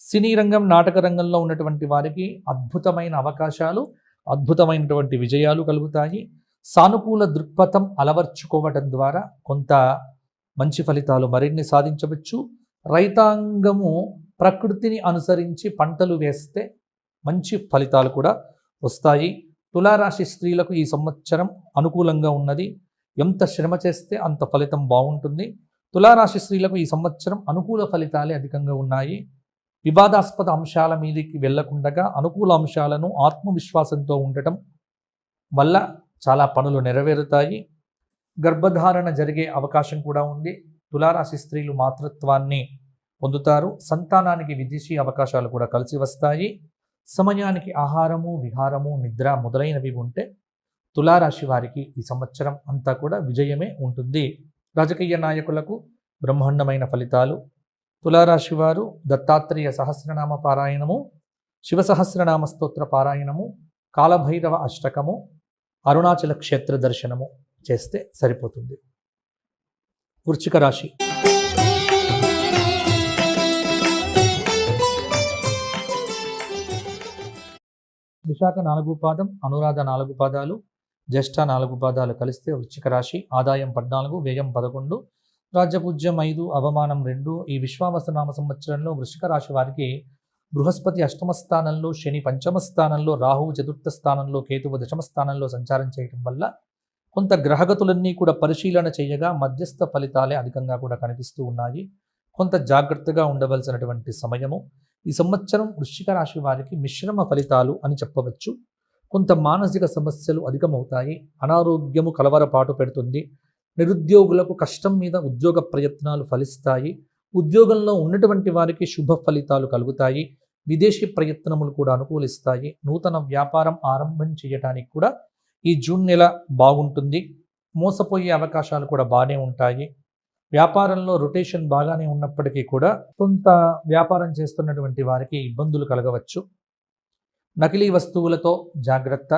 సినీ రంగం, నాటక రంగంలో ఉన్నటువంటి వారికి అద్భుతమైన అవకాశాలు, అద్భుతమైనటువంటి విజయాలు కలుగుతాయి. సానుకూల దృక్పథం అలవర్చుకోవడం ద్వారా కొంత మంచి ఫలితాలు మరిన్ని సాధించవచ్చు. రైతాంగము ప్రకృతిని అనుసరించి పంటలు వేస్తే మంచి ఫలితాలు కూడా వస్తాయి. తులారాశి స్త్రీలకు ఈ సంవత్సరం అనుకూలంగా ఉన్నది. ఎంత శ్రమ చేస్తే అంత ఫలితం బాగుంటుంది. తులారాశి స్త్రీలకు ఈ సంవత్సరం అనుకూల ఫలితాలే అధికంగా ఉన్నాయి. వివాదాస్పద అంశాల మీదకి వెళ్లకుండా అనుకూల అంశాలను ఆత్మవిశ్వాసంతో ఉండటం వల్ల చాలా పనులు నెరవేరుతాయి. గర్భధారణ జరిగే అవకాశం కూడా ఉంది. తులారాశి స్త్రీలు మాతృత్వాన్ని పొందుతారు. సంతానానికి విదేశీ అవకాశాలు కూడా కలిసి వస్తాయి. సమయానికి ఆహారము, విహారము, నిద్ర మొదలైనవి ఉంటే తులారాశి వారికి ఈ సంవత్సరం అంతా కూడా విజయమే ఉంటుంది. రాజకీయ నాయకులకు బ్రహ్మాండమైన ఫలితాలు. తులారాశి వారు దత్తాత్రేయ సహస్రనామ పారాయణము, శివ సహస్రనామ స్తోత్ర పారాయణము, కాలభైరవ అష్టకము, అరుణాచల క్షేత్ర దర్శనము చేస్తే సరిపోతుంది. వృశ్చిక రాశి. విశాఖ 4 పాదం, అనురాధ 4 పాదాలు, జ్యేష్ఠ 4 పాదాలు కలిస్తే వృశ్చిక రాశి. ఆదాయం 14, వ్యయం 11, రాజ్యపూజ్యం 5, అవమానం 2. ఈ విశ్వావసనామ సంవత్సరంలో వృశ్చిక రాశి వారికి బృహస్పతి అష్టమ స్థానంలో, శని పంచమ స్థానంలో, రాహువు చతుర్థ స్థానంలో, కేతువు దశమ స్థానంలో సంచారం చేయడం వల్ల కొంత గ్రహగతులన్నీ కూడా పరిశీలన చేయగా మధ్యస్థ ఫలితాలే అధికంగా కూడా కనిపిస్తూ ఉన్నాయి. కొంత జాగ్రత్తగా ఉండవలసినటువంటి సమయము. ఈ సంవత్సరం వృశ్చిక రాశి వారికి మిశ్రమ ఫలితాలు అని చెప్పవచ్చు. కొంత మానసిక సమస్యలు అధికమవుతాయి. అనారోగ్యము కలవరపాటు పెడుతుంది. నిరుద్యోగులకు కష్టం మీద ఉద్యోగ ప్రయత్నాలు ఫలిస్తాయి. ఉద్యోగంలో ఉన్నటువంటి వారికి శుభ ఫలితాలు కలుగుతాయి. విదేశీ ప్రయత్నములు కూడా అనుకూలిస్తాయి. నూతన వ్యాపారం ఆరంభం చేయడానికి కూడా ఈ జూన్ నెల బాగుంటుంది. మోసపోయే అవకాశాలు కూడా బాగానే ఉంటాయి. వ్యాపారంలో రొటేషన్ బాగానే ఉన్నప్పటికీ కూడా కొంత వ్యాపారం చేస్తున్నటువంటి వారికి ఇబ్బందులు కలగవచ్చు. నకిలీ వస్తువులతో జాగ్రత్త.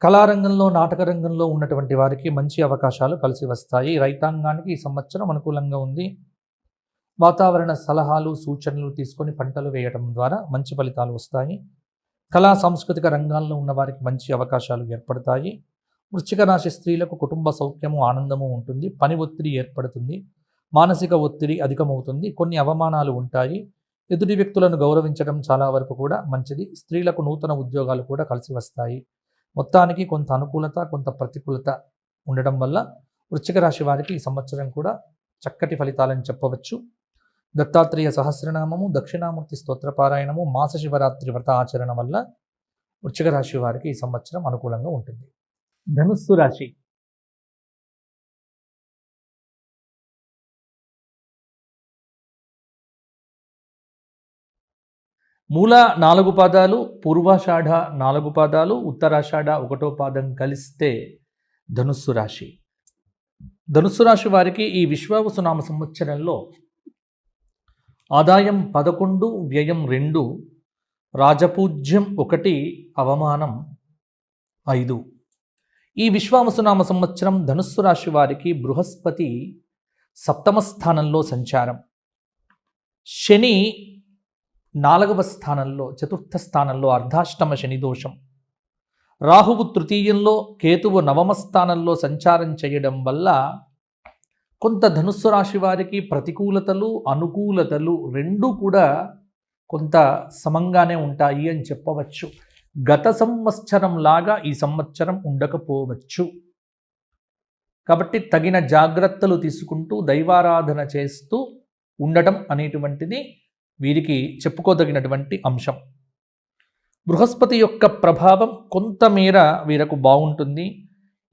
కళారంగంలో, నాటక రంగంలో ఉన్నటువంటి వారికి మంచి అవకాశాలు కలిసి వస్తాయి. రైతాంగానికి ఈ సంవత్సరం అనుకూలంగా ఉంది. వాతావరణ సలహాలు, సూచనలు తీసుకొని పంటలు వేయడం ద్వారా మంచి ఫలితాలు వస్తాయి. కళా సాంస్కృతిక రంగాల్లో ఉన్న వారికి మంచి అవకాశాలు ఏర్పడతాయి. వృశ్చిక రాశి స్త్రీలకు కుటుంబ సౌఖ్యము, ఆనందము ఉంటుంది. పని ఒత్తిడి ఏర్పడుతుంది. మానసిక ఒత్తిడి అధికమవుతుంది. కొన్ని అవమానాలు ఉంటాయి. ఎదుటి వ్యక్తులను గౌరవించడం చాలా వరకు కూడా మంచిది. స్త్రీలకు నూతన ఉద్యోగాలు కూడా కలిసి వస్తాయి. మొత్తానికి కొంత అనుకూలత, కొంత ప్రతికూలత ఉండడం వల్ల వృశ్చిక రాశి వారికి ఈ సంవత్సరం కూడా చక్కటి ఫలితాలని చెప్పవచ్చు. దత్తాత్రేయ సహస్రనామము, దక్షిణామూర్తి స్తోత్ర పారాయణము, మాస శివరాత్రి వ్రత ఆచరణ వల్ల వృశ్చిక రాశి వారికి ఈ సంవత్సరం అనుకూలంగా ఉంటుంది. ధనుస్సు రాశి. మూల 4 పాదాలు, పూర్వాషాఢ 4 పాదాలు, ఉత్తరాషాఢ 1వ పాదం కలిస్తే ధనుస్సు రాశి. ధనుస్సు రాశి వారికి ఈ విశ్వావసునామ సంవత్సరంలో ఆదాయం 11, వ్యయం 2, రాజపూజ్యం 1, అవమానం 5. ఈ విశ్వావసునామ సంవత్సరం ధనుస్సు రాశి వారికి బృహస్పతి సప్తమ స్థానంలో సంచారం, శని 4వ స్థానంలో, చతుర్థ స్థానంలో అర్ధాష్టమ శని దోషం, రాహువు తృతీయంలో, కేతువు 9వ స్థానంలో సంచారం చేయడం వల్ల కొంత ధనుస్సు రాశి వారికి ప్రతికూలతలు, అనుకూలతలు రెండూ కూడా కొంత సమంగానే ఉంటాయి అని చెప్పవచ్చు. గత సంవత్సరం లాగా ఈ సంవత్సరం ఉండకపోవచ్చు. కాబట్టి తగిన జాగ్రత్తలు తీసుకుంటూ దైవారాధన చేస్తూ ఉండటం అనేటువంటిది వీరికి చెప్పుకోదగినటువంటి అంశం. బృహస్పతి యొక్క ప్రభావం కొంతమేర వీరకు బాగుంటుంది.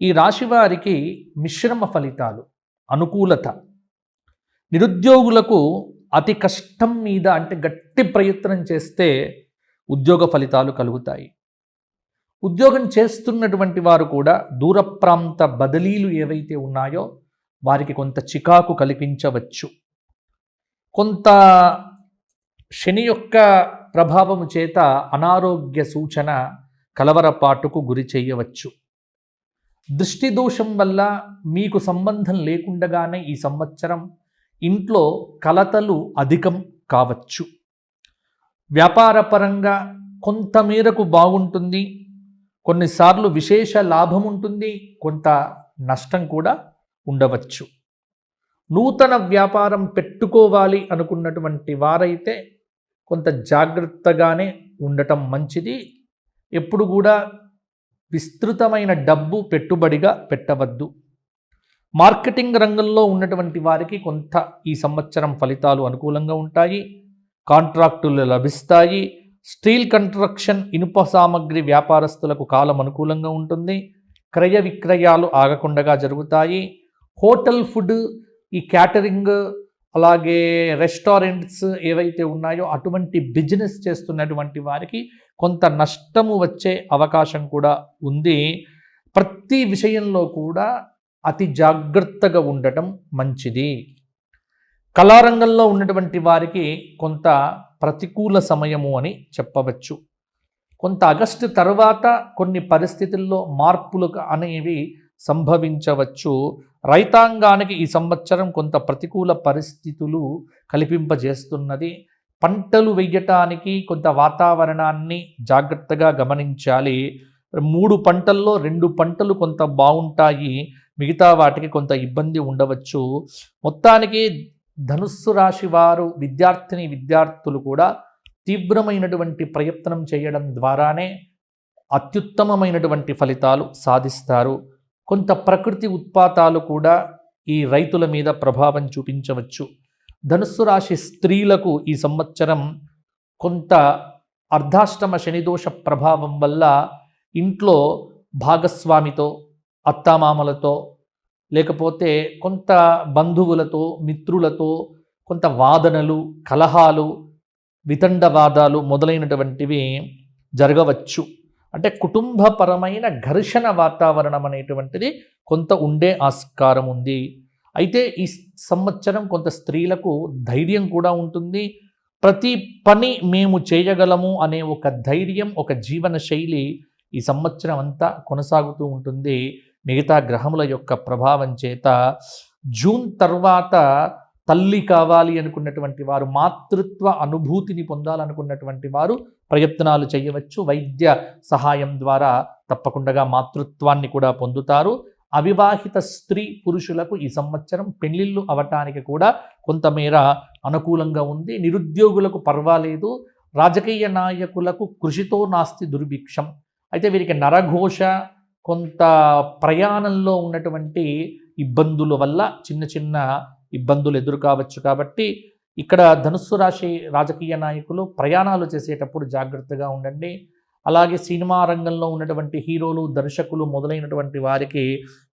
ఈ రాశి వారికి మిశ్రమ ఫలితాలు, అనుకూలత. నిరుద్యోగులకు అతి కష్టం మీద, అంటే గట్టి ప్రయత్నం చేస్తే ఉద్యోగ ఫలితాలు కలుగుతాయి. ఉద్యోగం చేస్తున్నటువంటి వారు కూడా దూర ప్రాంత బదిలీలు ఏవైతే ఉన్నాయో వారికి కొంత చికాకు కల్పించవచ్చు. కొంత శని యొక్క ప్రభావము చేత అనారోగ్య సూచన, కలవరపాటుకు గురి చేయవచ్చు. దృష్టి దోషం వల్ల మీకు సంబంధం లేకుండగానే ఈ సంవత్సరం ఇంట్లో కలతలు అధికం కావచ్చు. వ్యాపారపరంగా కొంతమేరకు బాగుంటుంది. కొన్నిసార్లు విశేష లాభం ఉంటుంది, కొంత నష్టం కూడా ఉండవచ్చు. నూతన వ్యాపారం పెట్టుకోవాలి అనుకున్నటువంటి వారైతే కొంత జాగ్రత్తగానే ఉండటం మంచిది. ఎప్పుడు కూడా విస్తృతమైన డబ్బు పెట్టుబడిగా పెట్టవద్దు. మార్కెటింగ్ రంగంలో ఉన్నటువంటి వారికి కొంత ఈ సంవత్సరం ఫలితాలు అనుకూలంగా ఉంటాయి. కాంట్రాక్టులు లభిస్తాయి. స్టీల్ కన్స్ట్రక్షన్, ఇనుప సామగ్రి వ్యాపారస్తులకు కాలం అనుకూలంగా ఉంటుంది. క్రయ విక్రయాలు ఆగకుండా జరుగుతాయి. హోటల్ ఫుడ్, ఈ క్యాటరింగ్, అలాగే రెస్టారెంట్స్ ఏవైతే ఉన్నాయో అటువంటి బిజినెస్ చేస్తున్నటువంటి వారికి కొంత నష్టము వచ్చే అవకాశం కూడా ఉంది. ప్రతి విషయంలో కూడా అతి జాగ్రత్తగా ఉండటం మంచిది. కళారంగంలో ఉన్నటువంటి వారికి కొంత ప్రతికూల సమయము అని చెప్పవచ్చు. కొంత ఆగస్టు తర్వాత కొన్ని పరిస్థితుల్లో మార్పులు అనేవి సంభవించవచ్చు. రైతాంగానికి ఈ సంవత్సరం కొంత ప్రతికూల పరిస్థితులు కల్పింపజేస్తున్నది. పంటలు వేయటానికి కొంత వాతావరణాన్ని జాగ్రత్తగా గమనించాలి. 3 పంటల్లో 2 పంటలు కొంత బాగుంటాయి, మిగతా వాటికి కొంత ఇబ్బంది ఉండవచ్చు. మొత్తానికి ధనుస్సు రాశి వారు, విద్యార్థులు కూడా తీవ్రమైనటువంటి ప్రయత్నం చేయడం ద్వారానే అత్యుత్తమమైనటువంటి ఫలితాలు సాధిస్తారు. కొంత ప్రకృతి ఉత్పాతాలు కూడా ఈ రైతుల మీద ప్రభావం చూపించవచ్చు. ధనుస్సు రాశి స్త్రీలకు ఈ సంవత్సరం కొంత అర్ధాష్టమ శనిదోష ప్రభావం వల్ల ఇంట్లో భాగస్వామితో, అత్తామామలతో, లేకపోతే కొంత బంధువులతో, మిత్రులతో కొంత వాదనలు, కలహాలు, వితండవాదాలు మొదలైనటువంటివి జరగవచ్చు. అంటే కుటుంబపరమైన ఘర్షణ వాతావరణం అనేటువంటిది కొంత ఉండే ఆస్కారం ఉంది. అయితే ఈ సంవత్సరం కొంత స్త్రీలకు ధైర్యం కూడా ఉంటుంది. ప్రతి పని మేము చేయగలము అనే ఒక ధైర్యం, ఒక జీవన శైలి ఈ సంవత్సరం అంతా కొనసాగుతూ ఉంటుంది. మిగతా గ్రహముల యొక్క ప్రభావం చేత జూన్ తర్వాత తల్లి కావాలి అనుకున్నటువంటి వారు, మాతృత్వ అనుభూతిని పొందాలనుకున్నటువంటి వారు ప్రయత్నాలు చేయవచ్చు. వైద్య సహాయం ద్వారా తప్పకుండా మాతృత్వాన్ని కూడా పొందుతారు. అవివాహిత స్త్రీ పురుషులకు ఈ సంవత్సరం పెళ్లిళ్ళు అవటానికి కూడా కొంతమేర అనుకూలంగా ఉంది. నిరుద్యోగులకు పర్వాలేదు. రాజకీయ నాయకులకు కృషితో నాస్తి దుర్భిక్షం. అయితే వీరికి నరఘోష, కొంత ప్రయాణంలో ఉన్నటువంటి ఇబ్బందుల వల్ల చిన్న చిన్న ఇబ్బందులు ఎదురు కావచ్చు. కాబట్టి ఇక్కడ ధనుస్సు రాశి రాజకీయ నాయకులు ప్రయాణాలు చేసేటప్పుడు జాగ్రత్తగా ఉండండి. అలాగే సినిమా రంగంలో ఉన్నటువంటి హీరోలు, దర్శకులు మొదలైనటువంటి వారికి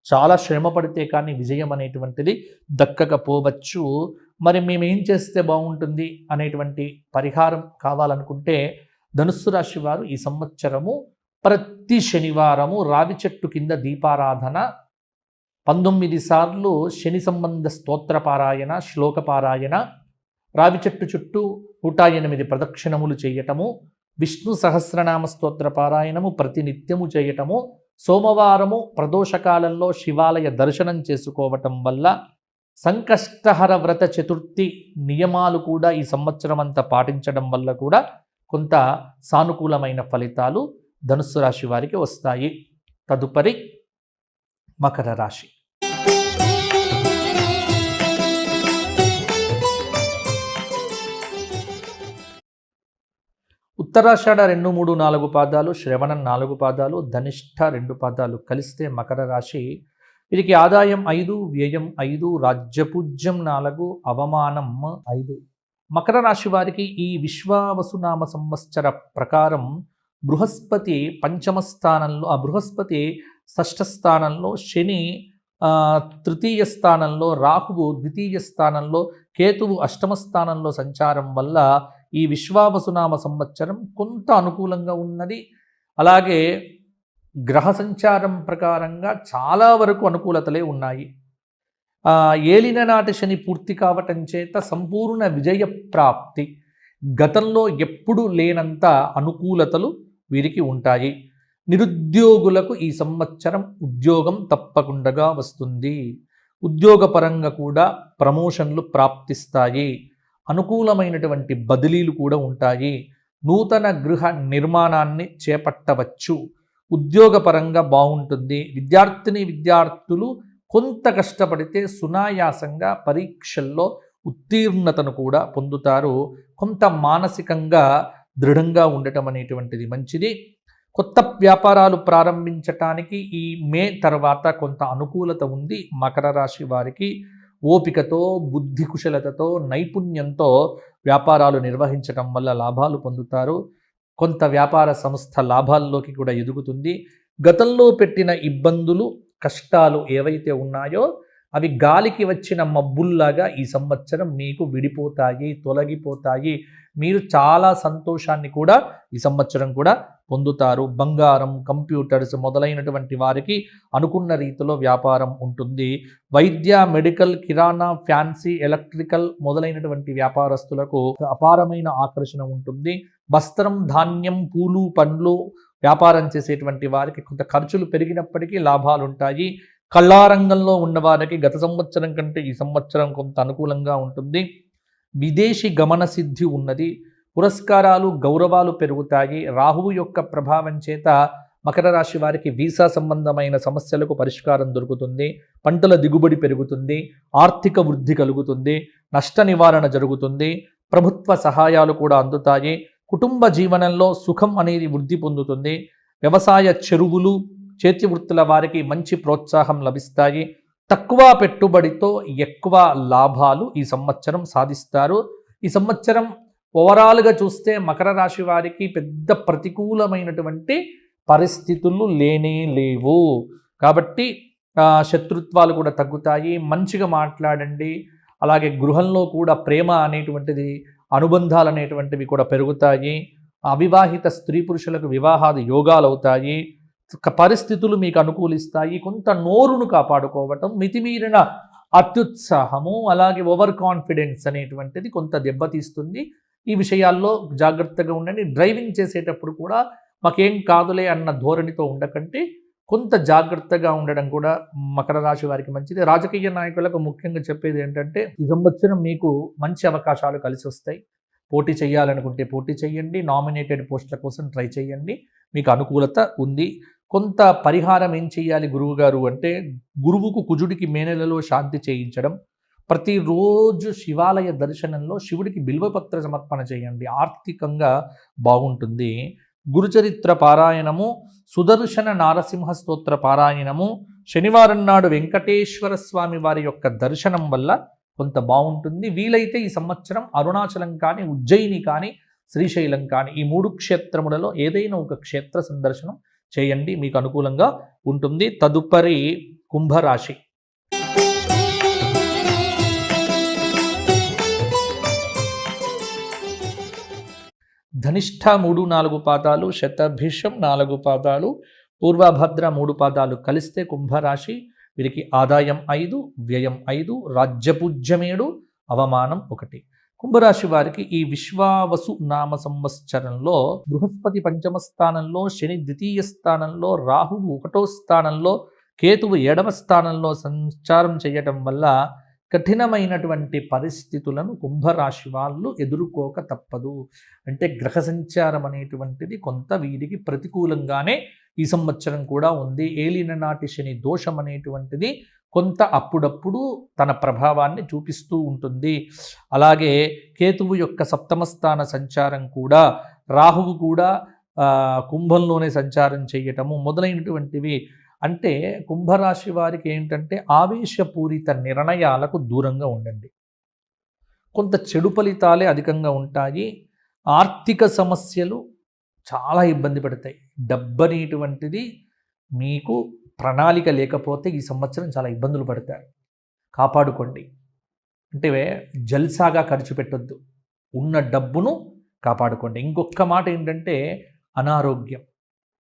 చాలా శ్రమ పడితే కానీ విజయం అనేటువంటిది దక్కకపోవచ్చు. మరి మేమేం చేస్తే బాగుంటుంది అనేటువంటి పరిహారం కావాలనుకుంటే ధనుస్సు రాశి వారు ఈ సంవత్సరము ప్రతి శనివారము రావి చెట్టు కింద దీపారాధన, 19 సార్లు శని సంబంధ స్తోత్రపారాయణ, శ్లోకపారాయణ, రావి చెట్టు చుట్టూ 108 ప్రదక్షిణములు చేయటము, విష్ణు సహస్రనామ స్తోత్ర పారాయణము ప్రతినిత్యము చేయటము, సోమవారము ప్రదోషకాలంలో శివాలయ దర్శనం చేసుకోవటం వల్ల, సంకష్టహర వ్రత చతుర్థి నియమాలు కూడా ఈ సంవత్సరం అంతా పాటించడం వల్ల కూడా కొంత సానుకూలమైన ఫలితాలు ధనుస్సు రాశి వారికి వస్తాయి. తదుపరి మకర రాశి. ఉత్తరాషాఢ 2, 3, 4 పాదాలు, శ్రవణం 4 పాదాలు, ధనిష్ఠ 2 పాదాలు కలిస్తే మకర రాశి. వీరికి ఆదాయం 5, వ్యయం 5, రాజ్యపూజ్యం 4, అవమానం 5. మకర రాశి వారికి ఈ విశ్వావసునామ సంవత్సర ప్రకారం బృహస్పతి పంచమ స్థానంలో, ఆ బృహస్పతి షష్ఠ స్థానంలో, శని తృతీయ స్థానంలో, రాహువు ద్వితీయ స్థానంలో, కేతువు అష్టమ స్థానంలో సంచారం వల్ల ఈ విశ్వావసునామ సంవత్సరం కొంత అనుకూలంగా ఉన్నది. అలాగే గ్రహ సంచారం ప్రకారంగా చాలా వరకు అనుకూలతలే ఉన్నాయి. ఏలిన నాటి శని పూర్తి కావటం చేత సంపూర్ణ విజయ ప్రాప్తి, గతంలో ఎప్పుడు లేనంత అనుకూలతలు వీరికి ఉంటాయి. నిరుద్యోగులకు ఈ సంవత్సరం ఉద్యోగం తప్పకుండా వస్తుంది. ఉద్యోగపరంగా కూడా ప్రమోషన్లు ప్రాప్తిస్తాయి. అనుకూలమైనటువంటి బదిలీలు కూడా ఉంటాయి. నూతన గృహ నిర్మాణాన్ని చేపట్టవచ్చు. ఉద్యోగపరంగా బాగుంటుంది. విద్యార్థులు కొంత కష్టపడితే సునాయాసంగా పరీక్షల్లో ఉత్తీర్ణతను కూడా పొందుతారు. కొంత మానసికంగా దృఢంగా ఉండటం అనేటువంటిది మంచిది. కొత్త వ్యాపారాలు ప్రారంభించటానికి ఈ మే తర్వాత కొంత అనుకూలత ఉంది. మకర రాశి వారికి ఓపికతో, బుద్ధి కుశలతతో, నైపుణ్యంతో వ్యాపారాలు నిర్వహించటం వల్ల లాభాలు పొందుతారు. కొంత వ్యాపార సంస్థ లాభాల్లోకి కూడా ఎదుగుతుంది. గతంలో పెట్టిన ఇబ్బందులు, కష్టాలు ఏవైతే ఉన్నాయో అవి గాలికి వచ్చిన మబ్బుల్లాగా ఈ సంవత్సరం మీకు విడిపోతాయి, తొలగిపోతాయి. మీరు చాలా సంతోషాన్ని కూడా ఈ సంవత్సరం కూడా పొందుతారు. బంగారం, కంప్యూటర్స్ మొదలైనటువంటి వారికి అనుకున్న రీతిలో వ్యాపారం ఉంటుంది. వైద్య, మెడికల్, కిరాణా, ఫ్యాన్సీ, ఎలక్ట్రికల్ మొదలైనటువంటి వ్యాపారస్తులకు అపారమైన ఆకర్షణ ఉంటుంది. వస్త్రం, ధాన్యం, పూలు, పండ్లు వ్యాపారం చేసేటువంటి వారికి కొంత ఖర్చులు పెరిగినప్పటికీ లాభాలు ఉంటాయి. కళారంగంలో ఉన్నవారికి గత సంవత్సరం కంటే ఈ సంవత్సరం కొంత అనుకూలంగా ఉంటుంది. విదేశీ గమన సిద్ధి ఉన్నది. పురస్కారాలు, గౌరవాలు పెరుగుతాయి. రాహువు యొక్క ప్రభావం చేత మకర రాశి వారికి వీసా సంబంధమైన సమస్యలకు పరిష్కారం దొరుకుతుంది. పంటల దిగుబడి పెరుగుతుంది. ఆర్థిక వృద్ధి కలుగుతుంది. నష్ట నివారణ జరుగుతుంది. ప్రభుత్వ సహాయాలు కూడా అందుతాయి. కుటుంబ జీవనంలో సుఖం అనేది వృద్ధి పొందుతుంది. వ్యవసాయ చెరువులు, చేతి వృత్తుల వారికి మంచి ప్రోత్సాహం లభిస్తాయి. తక్కువ పెట్టుబడితో ఎక్కువ లాభాలు ఈ సంవత్సరం సాధిస్తారు. ఈ సంవత్సరం ఓవరాల్గా చూస్తే మకర రాశి వారికి పెద్ద ప్రతికూలమైనటువంటి పరిస్థితులు లేనే లేవు. కాబట్టి శత్రుత్వాలు కూడా తగ్గుతాయి. మంచిగా మాట్లాడండి. అలాగే గృహంలో కూడా ప్రేమ అనేటువంటిది, అనుబంధాలు అనేటువంటివి కూడా పెరుగుతాయి. అవివాహిత స్త్రీ పురుషులకు వివాహాది యోగాలు అవుతాయి. పరిస్థితులు మీకు అనుకూలిస్తాయి. కొంత నోరును కాపాడుకోవటం, మితిమీరిన అత్యుత్సాహము, అలాగే ఓవర్ కాన్ఫిడెన్స్ అనేటువంటిది కొంత దెబ్బతీస్తుంది. ఈ విషయాల్లో జాగ్రత్తగా ఉండండి. డ్రైవింగ్ చేసేటప్పుడు కూడా మాకేం కాదులే అన్న ధోరణితో ఉండకంటే కొంత జాగ్రత్తగా ఉండడం కూడా మకర రాశి వారికి మంచిది. రాజకీయ నాయకులకు ముఖ్యంగా చెప్పేది ఏంటంటే ఈ సంవత్సరం మీకు మంచి అవకాశాలు కలిసి వస్తాయి. పోటీ చేయాలనుకుంటే పోటీ చేయండి. నామినేటెడ్ పోస్టుల కోసం ట్రై చేయండి. మీకు అనుకూలత ఉంది. కొంత పరిహారం ఏం చేయాలి గురువు గారు అంటే, గురువుకు కుజుడికి మే నెలలో శాంతి చేయించడం, ప్రతిరోజు శివాలయ దర్శనంలో శివుడికి బిల్వపత్ర సమర్పణ చేయండి. ఆర్థికంగా బాగుంటుంది. గురుచరిత్ర పారాయణము, సుదర్శన నారసింహ స్తోత్ర పారాయణము, శనివారం నాడు వెంకటేశ్వర స్వామి వారి యొక్క దర్శనం వల్ల కొంత బాగుంటుంది. వీలైతే ఈ సంవత్సరం అరుణాచలం కానీ, ఉజ్జయిని కానీ, శ్రీశైలం కానీ ఈ 3 క్షేత్రములలో ఏదైనా ఒక క్షేత్ర సందర్శనం చేయండి. మీకు అనుకూలంగా ఉంటుంది. తదుపరి కుంభరాశి. ధనిష్ఠ 3-4 పాదాలు, శతభిషం 4 పాదాలు, పూర్వభద్ర 3 పాదాలు కలిస్తే కుంభరాశి. వీరికి ఆదాయం 5, వ్యయం 5, రాజ్యపూజ్యం 7, అవమానం 1. కుంభరాశి వారికి ఈ విశ్వావసు నామ సంవత్సరంలో బృహస్పతి 5వ స్థానంలో, శని 2వ స్థానంలో, రాహువు 1వ స్థానంలో, కేతువు 7వ స్థానంలో సంచారం చేయటం వల్ల కఠినమైనటువంటి పరిస్థితులను కుంభరాశి వాళ్ళు ఎదుర్కోక తప్పదు. అంటే గ్రహ సంచారం అనేటువంటిది కొంత వీరికి ప్రతికూలంగానే ఈ సంవత్సరం కూడా ఉంది. ఏలిన నాటి శని దోషం అనేటువంటిది కొంత అప్పుడప్పుడు తన ప్రభావాన్ని చూపిస్తూ ఉంటుంది. అలాగే కేతువు యొక్క 7వ స్థాన సంచారం కూడా, రాహువు కూడా కుంభంలోనే సంచారం చేయటము మొదలైనటువంటివి. అంటే కుంభరాశి వారికి ఏంటంటే ఆవేశపూరిత నిర్ణయాలకు దూరంగా ఉండండి. కొంత చెడు ఫలితాలే అధికంగా ఉంటాయి. ఆర్థిక సమస్యలు చాలా ఇబ్బంది పడతాయి. డబ్బు అనేటువంటిది మీకు ప్రణాళిక లేకపోతే ఈ సంవత్సరం చాలా ఇబ్బందులు పడతారు. కాపాడుకోండి. అంటే జల్సాగా ఖర్చు పెట్టొద్దు. ఉన్న డబ్బును కాపాడుకోండి. ఇంకొక మాట ఏంటంటే అనారోగ్యం.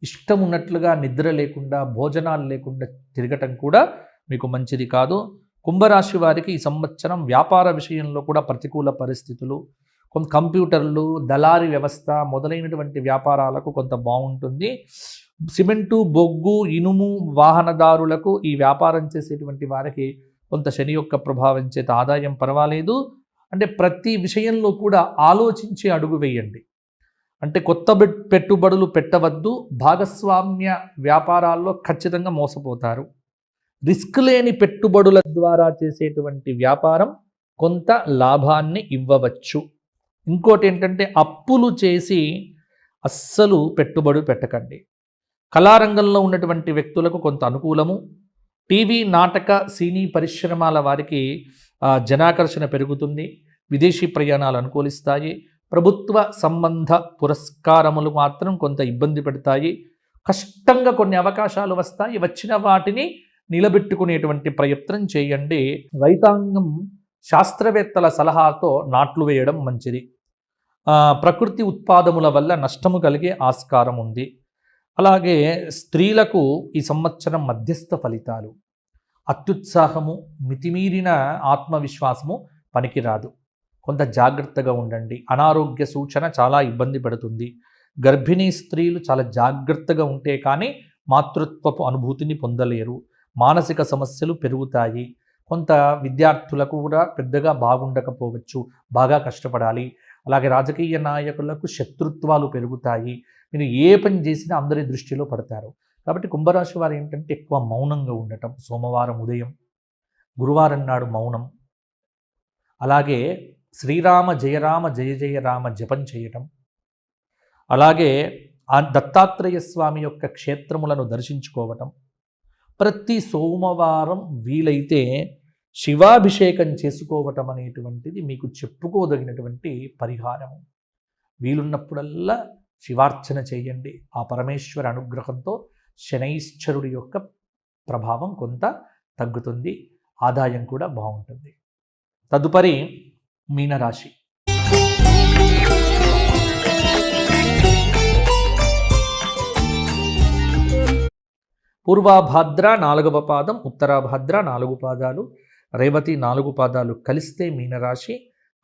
ఇష్టం ఉన్నట్లుగా నిద్ర లేకుండా, భోజనాలు లేకుండా తిరగటం కూడా మీకు మంచిది కాదు. కుంభరాశి వారికి ఈ సంవత్సరం వ్యాపార విషయంలో కూడా ప్రతికూల పరిస్థితులు, కొంత కంప్యూటర్లు, దళారీ వ్యవస్థ మొదలైనటువంటి వ్యాపారాలకు కొంత బాగుంటుంది. సిమెంటు, బొగ్గు, ఇనుము వాహనదారులకు, ఈ వ్యాపారం చేసేటువంటి వారికి కొంత శని యొక్క ప్రభావం చేత ఆదాయం పర్వాలేదు. అంటే ప్రతి విషయంలో కూడా ఆలోచించి అడుగు వేయండి. అంటే కొత్త పెట్టుబడులు పెట్టవద్దు. భాగస్వామ్య వ్యాపారాల్లో ఖచ్చితంగా మోసపోతారు. రిస్క్ లేని పెట్టుబడుల ద్వారా చేసేటువంటి వ్యాపారం కొంత లాభాన్ని ఇవ్వవచ్చు. ఇంకోటి ఏంటంటే అప్పులు చేసి అస్సలు పెట్టుబడి పెట్టకండి. కళారంగంలో ఉన్నటువంటి వ్యక్తులకు కొంత అనుకూలము. టీవీ నాటక సినీ పరిశ్రమల వారికి జనాకర్షణ పెరుగుతుంది. విదేశీ ప్రయాణాలు అనుకూలిస్తాయి. ప్రభుత్వ సంబంధ పురస్కారములు మాత్రం కొంత ఇబ్బంది పెడతాయి. కష్టంగా కొన్ని అవకాశాలు వస్తాయి. వచ్చిన వాటిని నిలబెట్టుకునేటువంటి ప్రయత్నం చేయండి. రైతాంగం శాస్త్రవేత్తల సలహాతో నాట్లు వేయడం మంచిది. ప్రకృతి ఉత్పాదముల వల్ల నష్టము కలిగే ఆస్కారం ఉంది. అలాగే స్త్రీలకు ఈ సంవత్సరం మధ్యస్థ ఫలితాలు. అత్యుత్సాహము, మితిమీరిన ఆత్మవిశ్వాసము పనికిరాదు. కొంత జాగ్రత్తగా ఉండండి. అనారోగ్య సూచన చాలా ఇబ్బంది పెడుతుంది. గర్భిణీ స్త్రీలు చాలా జాగ్రత్తగా ఉంటే కానీ మాతృత్వపు అనుభూతిని పొందలేరు. మానసిక సమస్యలు పెరుగుతాయి. కొంత విద్యార్థులకు కూడా పెద్దగా బాగుండకపోవచ్చు, బాగా కష్టపడాలి. అలాగే రాజకీయ నాయకులకు శత్రుత్వాలు పెరుగుతాయి. మీరు ఏ పని చేసినా అందరి దృష్టిలో పడతారు. కాబట్టి కుంభరాశి వారు ఏంటంటే ఎక్కువ మౌనంగా ఉండటం. సోమవారం ఉదయం, గురువారం నాడు మౌనం, అలాగే శ్రీరామ జయరామ జయ జయ రామ జపం చేయటం, అలాగే ఆ దత్తాత్రేయ స్వామి యొక్క క్షేత్రములను దర్శించుకోవటం, ప్రతి సోమవారం వీలైతే శివాభిషేకం చేసుకోవటం అనేటువంటిది మీకు చెప్పుకోదగినటువంటి పరిహారము. వీలున్నప్పుడల్లా శివార్చన చేయండి. ఆ పరమేశ్వర అనుగ్రహంతో శనైశ్చరుడి యొక్క ప్రభావం కొంత తగ్గుతుంది. ఆదాయం కూడా బాగుంటుంది. తదుపరి మీనరాశి. పూర్వాభాద్ర 4వ పాదం, ఉత్తరాభాద్ర 4 పాదాలు, రేవతి 4 పాదాలు కలిస్తే మీనరాశి.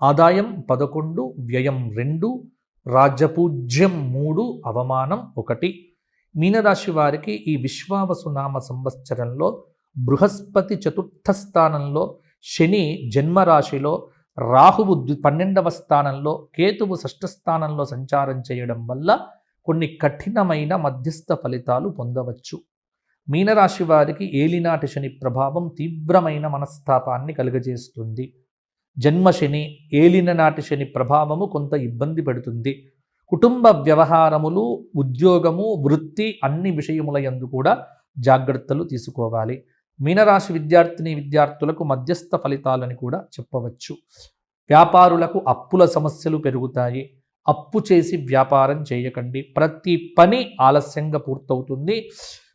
ఆదాయం 11, వ్యయం 2, రాజ్యపూజ్యం 3, అవమానం 1. మీనరాశి వారికి ఈ విశ్వావసునామ సంవత్సరంలో బృహస్పతి 4వ స్థానంలో, శని జన్మరాశిలో, రాహువు 12వ స్థానంలో, కేతువు 6వ స్థానంలో సంచారం చేయడం వల్ల కొన్ని కఠినమైన మధ్యస్థ ఫలితాలు పొందవచ్చు. మీనరాశి వారికి ఏలినాటి శని ప్రభావం తీవ్రమైన మనస్తాపాన్ని కలుగజేస్తుంది. జన్మశని, ఏలిన నాటి శని ప్రభావము కొంత ఇబ్బంది పెడుతుంది. కుటుంబ వ్యవహారములు, ఉద్యోగము, వృత్తి అన్ని విషయముల యందు కూడా జాగ్రత్తలు తీసుకోవాలి. మీనరాశి విద్యార్థులకు మధ్యస్థ ఫలితాలని కూడా చెప్పవచ్చు. వ్యాపారులకు అప్పుల సమస్యలు పెరుగుతాయి. అప్పు చేసి వ్యాపారం చేయకండి. ప్రతి పని ఆలస్యంగా పూర్తవుతుంది.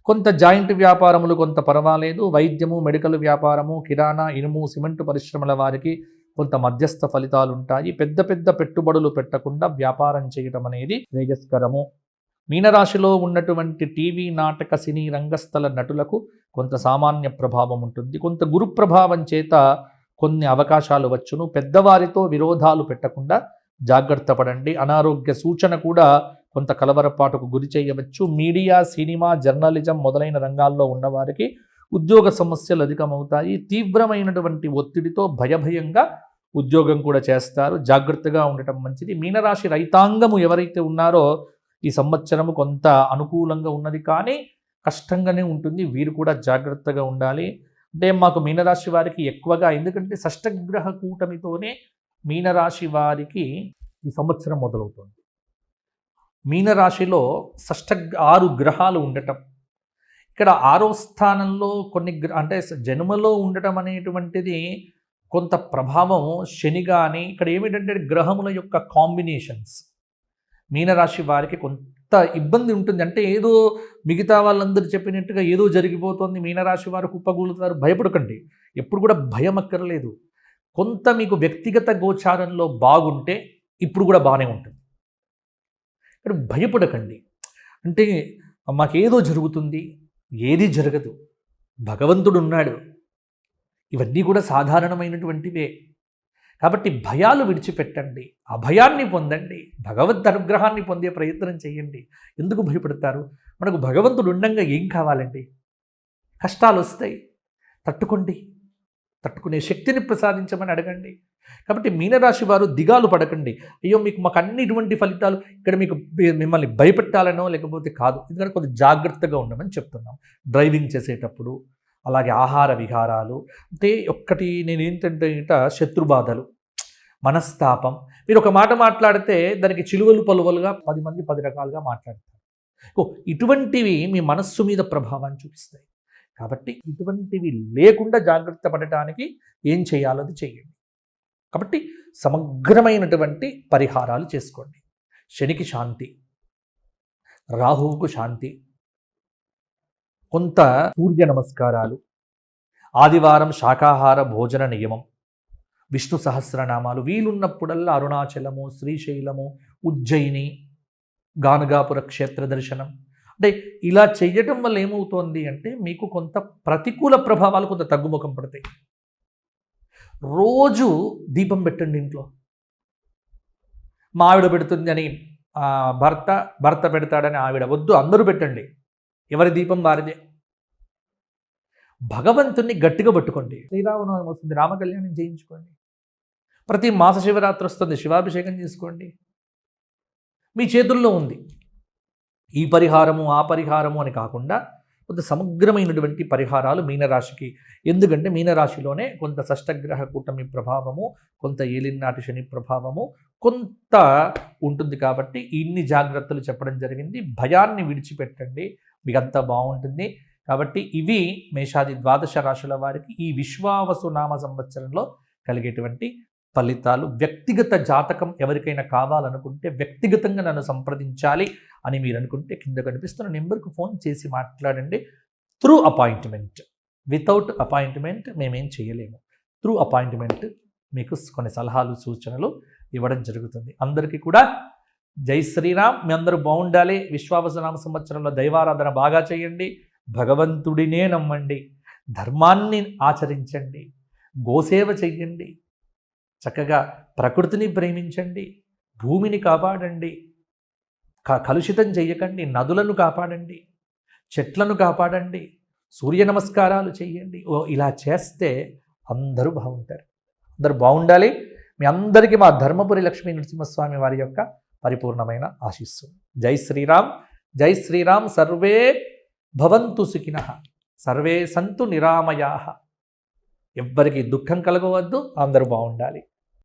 కొంత జాయింట్ వ్యాపారములు కొంత పర్వాలేదు. వైద్యము, మెడికల్ వ్యాపారము, కిరాణా, ఇనుము, సిమెంటు పరిశ్రమల వారికి కొంత మధ్యస్థ ఫలితాలు ఉంటాయి. పెద్ద పెద్ద పెట్టుబడులు పెట్టకుండా వ్యాపారం చేయటం అనేది శ్రేయస్కరము. మీనరాశిలో ఉన్నటువంటి టీవీ, నాటక, సినీ రంగస్థల నటులకు కొంత సామాన్య ప్రభావం ఉంటుంది. కొంత గురు ప్రభావం చేత కొన్ని అవకాశాలు వచ్చును. పెద్దవారితో విరోధాలు పెట్టకుండా జాగ్రత్త పడండి. అనారోగ్య సూచన కూడా కొంత కలవరపాటుకు గురి చేయవచ్చు. మీడియా, సినిమా, జర్నలిజం మొదలైన రంగాల్లో ఉన్నవారికి ఉద్యోగ సమస్యలు అధికమవుతాయి. తీవ్రమైనటువంటి ఒత్తిడితో భయంగా ఉద్యోగం కూడా చేస్తారు. జాగ్రత్తగా ఉండటం మంచిది. మీనరాశి రైతాంగము ఎవరైతే ఉన్నారో ఈ సంవత్సరము కొంత అనుకూలంగా ఉన్నది, కానీ కష్టంగానే ఉంటుంది. వీరు కూడా జాగ్రత్తగా ఉండాలి. అంటే మాకు మీనరాశి వారికి ఎక్కువగా, ఎందుకంటే షష్టగ్రహ కూటమితోనే మీనరాశి వారికి ఈ సంవత్సరం మొదలవుతుంది. మీనరాశిలో 6 గ్రహాలు ఉండటం, ఇక్కడ 6వ స్థానంలో కొన్ని అంటే జన్మలో ఉండటం అనేటువంటిది కొంత ప్రభావం. శని కానీ ఇక్కడ ఏమిటంటే గ్రహముల యొక్క కాంబినేషన్స్ మీనరాశి వారికి కొంత ఇబ్బంది ఉంటుంది. అంటే ఏదో మిగతా వాళ్ళందరూ చెప్పినట్టుగా ఏదో జరిగిపోతుంది, మీనరాశి వారు కుప్పగూలుతారు. భయపడకండి. ఎప్పుడు కూడా భయం అక్కర్లేదు. కొంత మీకు వ్యక్తిగత గోచారంలో బాగుంటే ఇప్పుడు కూడా బాగానే ఉంటుంది. ఇక్కడ భయపడకండి. అంటే మాకేదో జరుగుతుంది, ఏది జరగదు, భగవంతుడు ఉన్నాడు, ఇవన్నీ కూడా సాధారణమైనటువంటివే. కాబట్టి భయాలు విడిచిపెట్టండి, అభయాన్ని పొందండి, భగవద్ అనుగ్రహాన్ని పొందే ప్రయత్నం చేయండి. ఎందుకు భయపడతారు? మనకు భగవంతుడు ఉండంగా ఏం కావాలండి? కష్టాలు వస్తాయి, తట్టుకునే శక్తిని ప్రసాదించమని అడగండి. కాబట్టి మీనరాశి వారు దిగాలు పడకండి. అయ్యో మాకు అన్ని ఇటువంటి ఫలితాలు, ఇక్కడ మిమ్మల్ని భయపెట్టాలనో లేకపోతే కాదు. ఎందుకంటే కొంచెం జాగ్రత్తగా ఉండమని చెప్తున్నాం. డ్రైవింగ్ చేసేటప్పుడు, అలాగే ఆహార విహారాలు. అంటే ఒక్కటి నేను ఏంటంటే శత్రుబాధలు, మనస్తాపం. మీరు ఒక మాట మాట్లాడితే దానికి చిలువలు పలువలుగా 10 మంది 10 రకాలుగా మాట్లాడతారు. ఇటువంటివి మీ మనస్సు మీద ప్రభావాన్ని చూపిస్తాయి. కాబట్టి ఇటువంటివి లేకుండా జాగ్రత్త పడటానికి ఏం చేయాలో అది చేయండి. కాబట్టి సమగ్రమైనటువంటి పరిహారాలు చేసుకోండి. శనికి శాంతి, రాహువుకు శాంతి, కొంత సూర్య నమస్కారాలు, ఆదివారం శాకాహార భోజన నియమం, విష్ణు సహస్రనామాలు, వీలున్నప్పుడల్లా అరుణాచలము, శ్రీశైలము, ఉజ్జయిని, గానగాపుర క్షేత్ర దర్శనం. అంటే ఇలా చెయ్యటం వల్ల ఏమవుతోంది అంటే మీకు కొంత ప్రతికూల ప్రభావాలు కొంత తగ్గుముఖం పడతాయి. రోజు దీపం పెట్టండి ఇంట్లో. మా ఆవిడ పెడుతుంది అని భర్త పెడతాడని ఆవిడ వద్దు, అందరూ పెట్టండి. ఎవరి దీపం వారిదే. భగవంతుణ్ణి గట్టిగా పట్టుకోండి. శ్రీరామనవమి వస్తుంది, రామకళ్యాణం చేయించుకోండి. ప్రతి మాస శివరాత్రి వస్తుంది, శివాభిషేకం చేసుకోండి. మీ చేతుల్లో ఉంది. ఈ పరిహారము ఆ పరిహారము అని కాకుండా కొంత సమగ్రమైనటువంటి పరిహారాలు మీనరాశికి. ఎందుకంటే మీనరాశిలోనే కొంత షష్టగ్రహ కూటమి ప్రభావము, కొంత ఏలినాటి శని ప్రభావము కొంత ఉంటుంది. కాబట్టి ఇన్ని జాగ్రత్తలు చెప్పడం జరిగింది. భయాన్ని విడిచిపెట్టండి, మీకు అంతా బాగుంటుంది. కాబట్టి ఇవి మేషాది ద్వాదశ రాశుల వారికి ఈ విశ్వావసు నామ సంవత్సరంలో కలిగేటువంటి ఫలితాలు. వ్యక్తిగత జాతకం ఎవరికైనా కావాలనుకుంటే వ్యక్తిగతంగా నన్ను సంప్రదించాలి అని మీరు అనుకుంటే కింద కనిపిస్తున్న నెంబర్కు ఫోన్ చేసి మాట్లాడండి. త్రూ అపాయింట్మెంట్, వితౌట్ అపాయింట్మెంట్ మేమేం చేయలేము. త్రూ అపాయింట్మెంట్ మీకు కొన్ని సలహాలు సూచనలు ఇవ్వడం జరుగుతుంది. అందరికీ కూడా జై శ్రీరామ్. మీ అందరూ బాగుండాలి. విశ్వావసనామ సంవత్సరంలో దైవారాధన బాగా చేయండి, భగవంతుడినే నమ్మండి, ధర్మాన్ని ఆచరించండి, గోసేవ చెయ్యండి, చక్కగా ప్రకృతిని ప్రేమించండి, భూమిని కాపాడండి, కలుషితం చేయకండి, నదులను కాపాడండి, చెట్లను కాపాడండి, సూర్య నమస్కారాలు చేయండి. ఇలా చేస్తే అందరూ బాగుంటారు. అందరూ బాగుండాలి. మీ అందరికీ మా ధర్మపురి లక్ష్మీ నరసింహస్వామి వారి యొక్క పరిపూర్ణమైన ఆశీస్సు. జై శ్రీరామ్, జై శ్రీరామ్. సర్వే భవంతు సుఖినః, సర్వే సంతు నిరామయాః. ఎవ్వరికి దుఃఖం కలగవద్దు, అందరూ బాగుండాలి.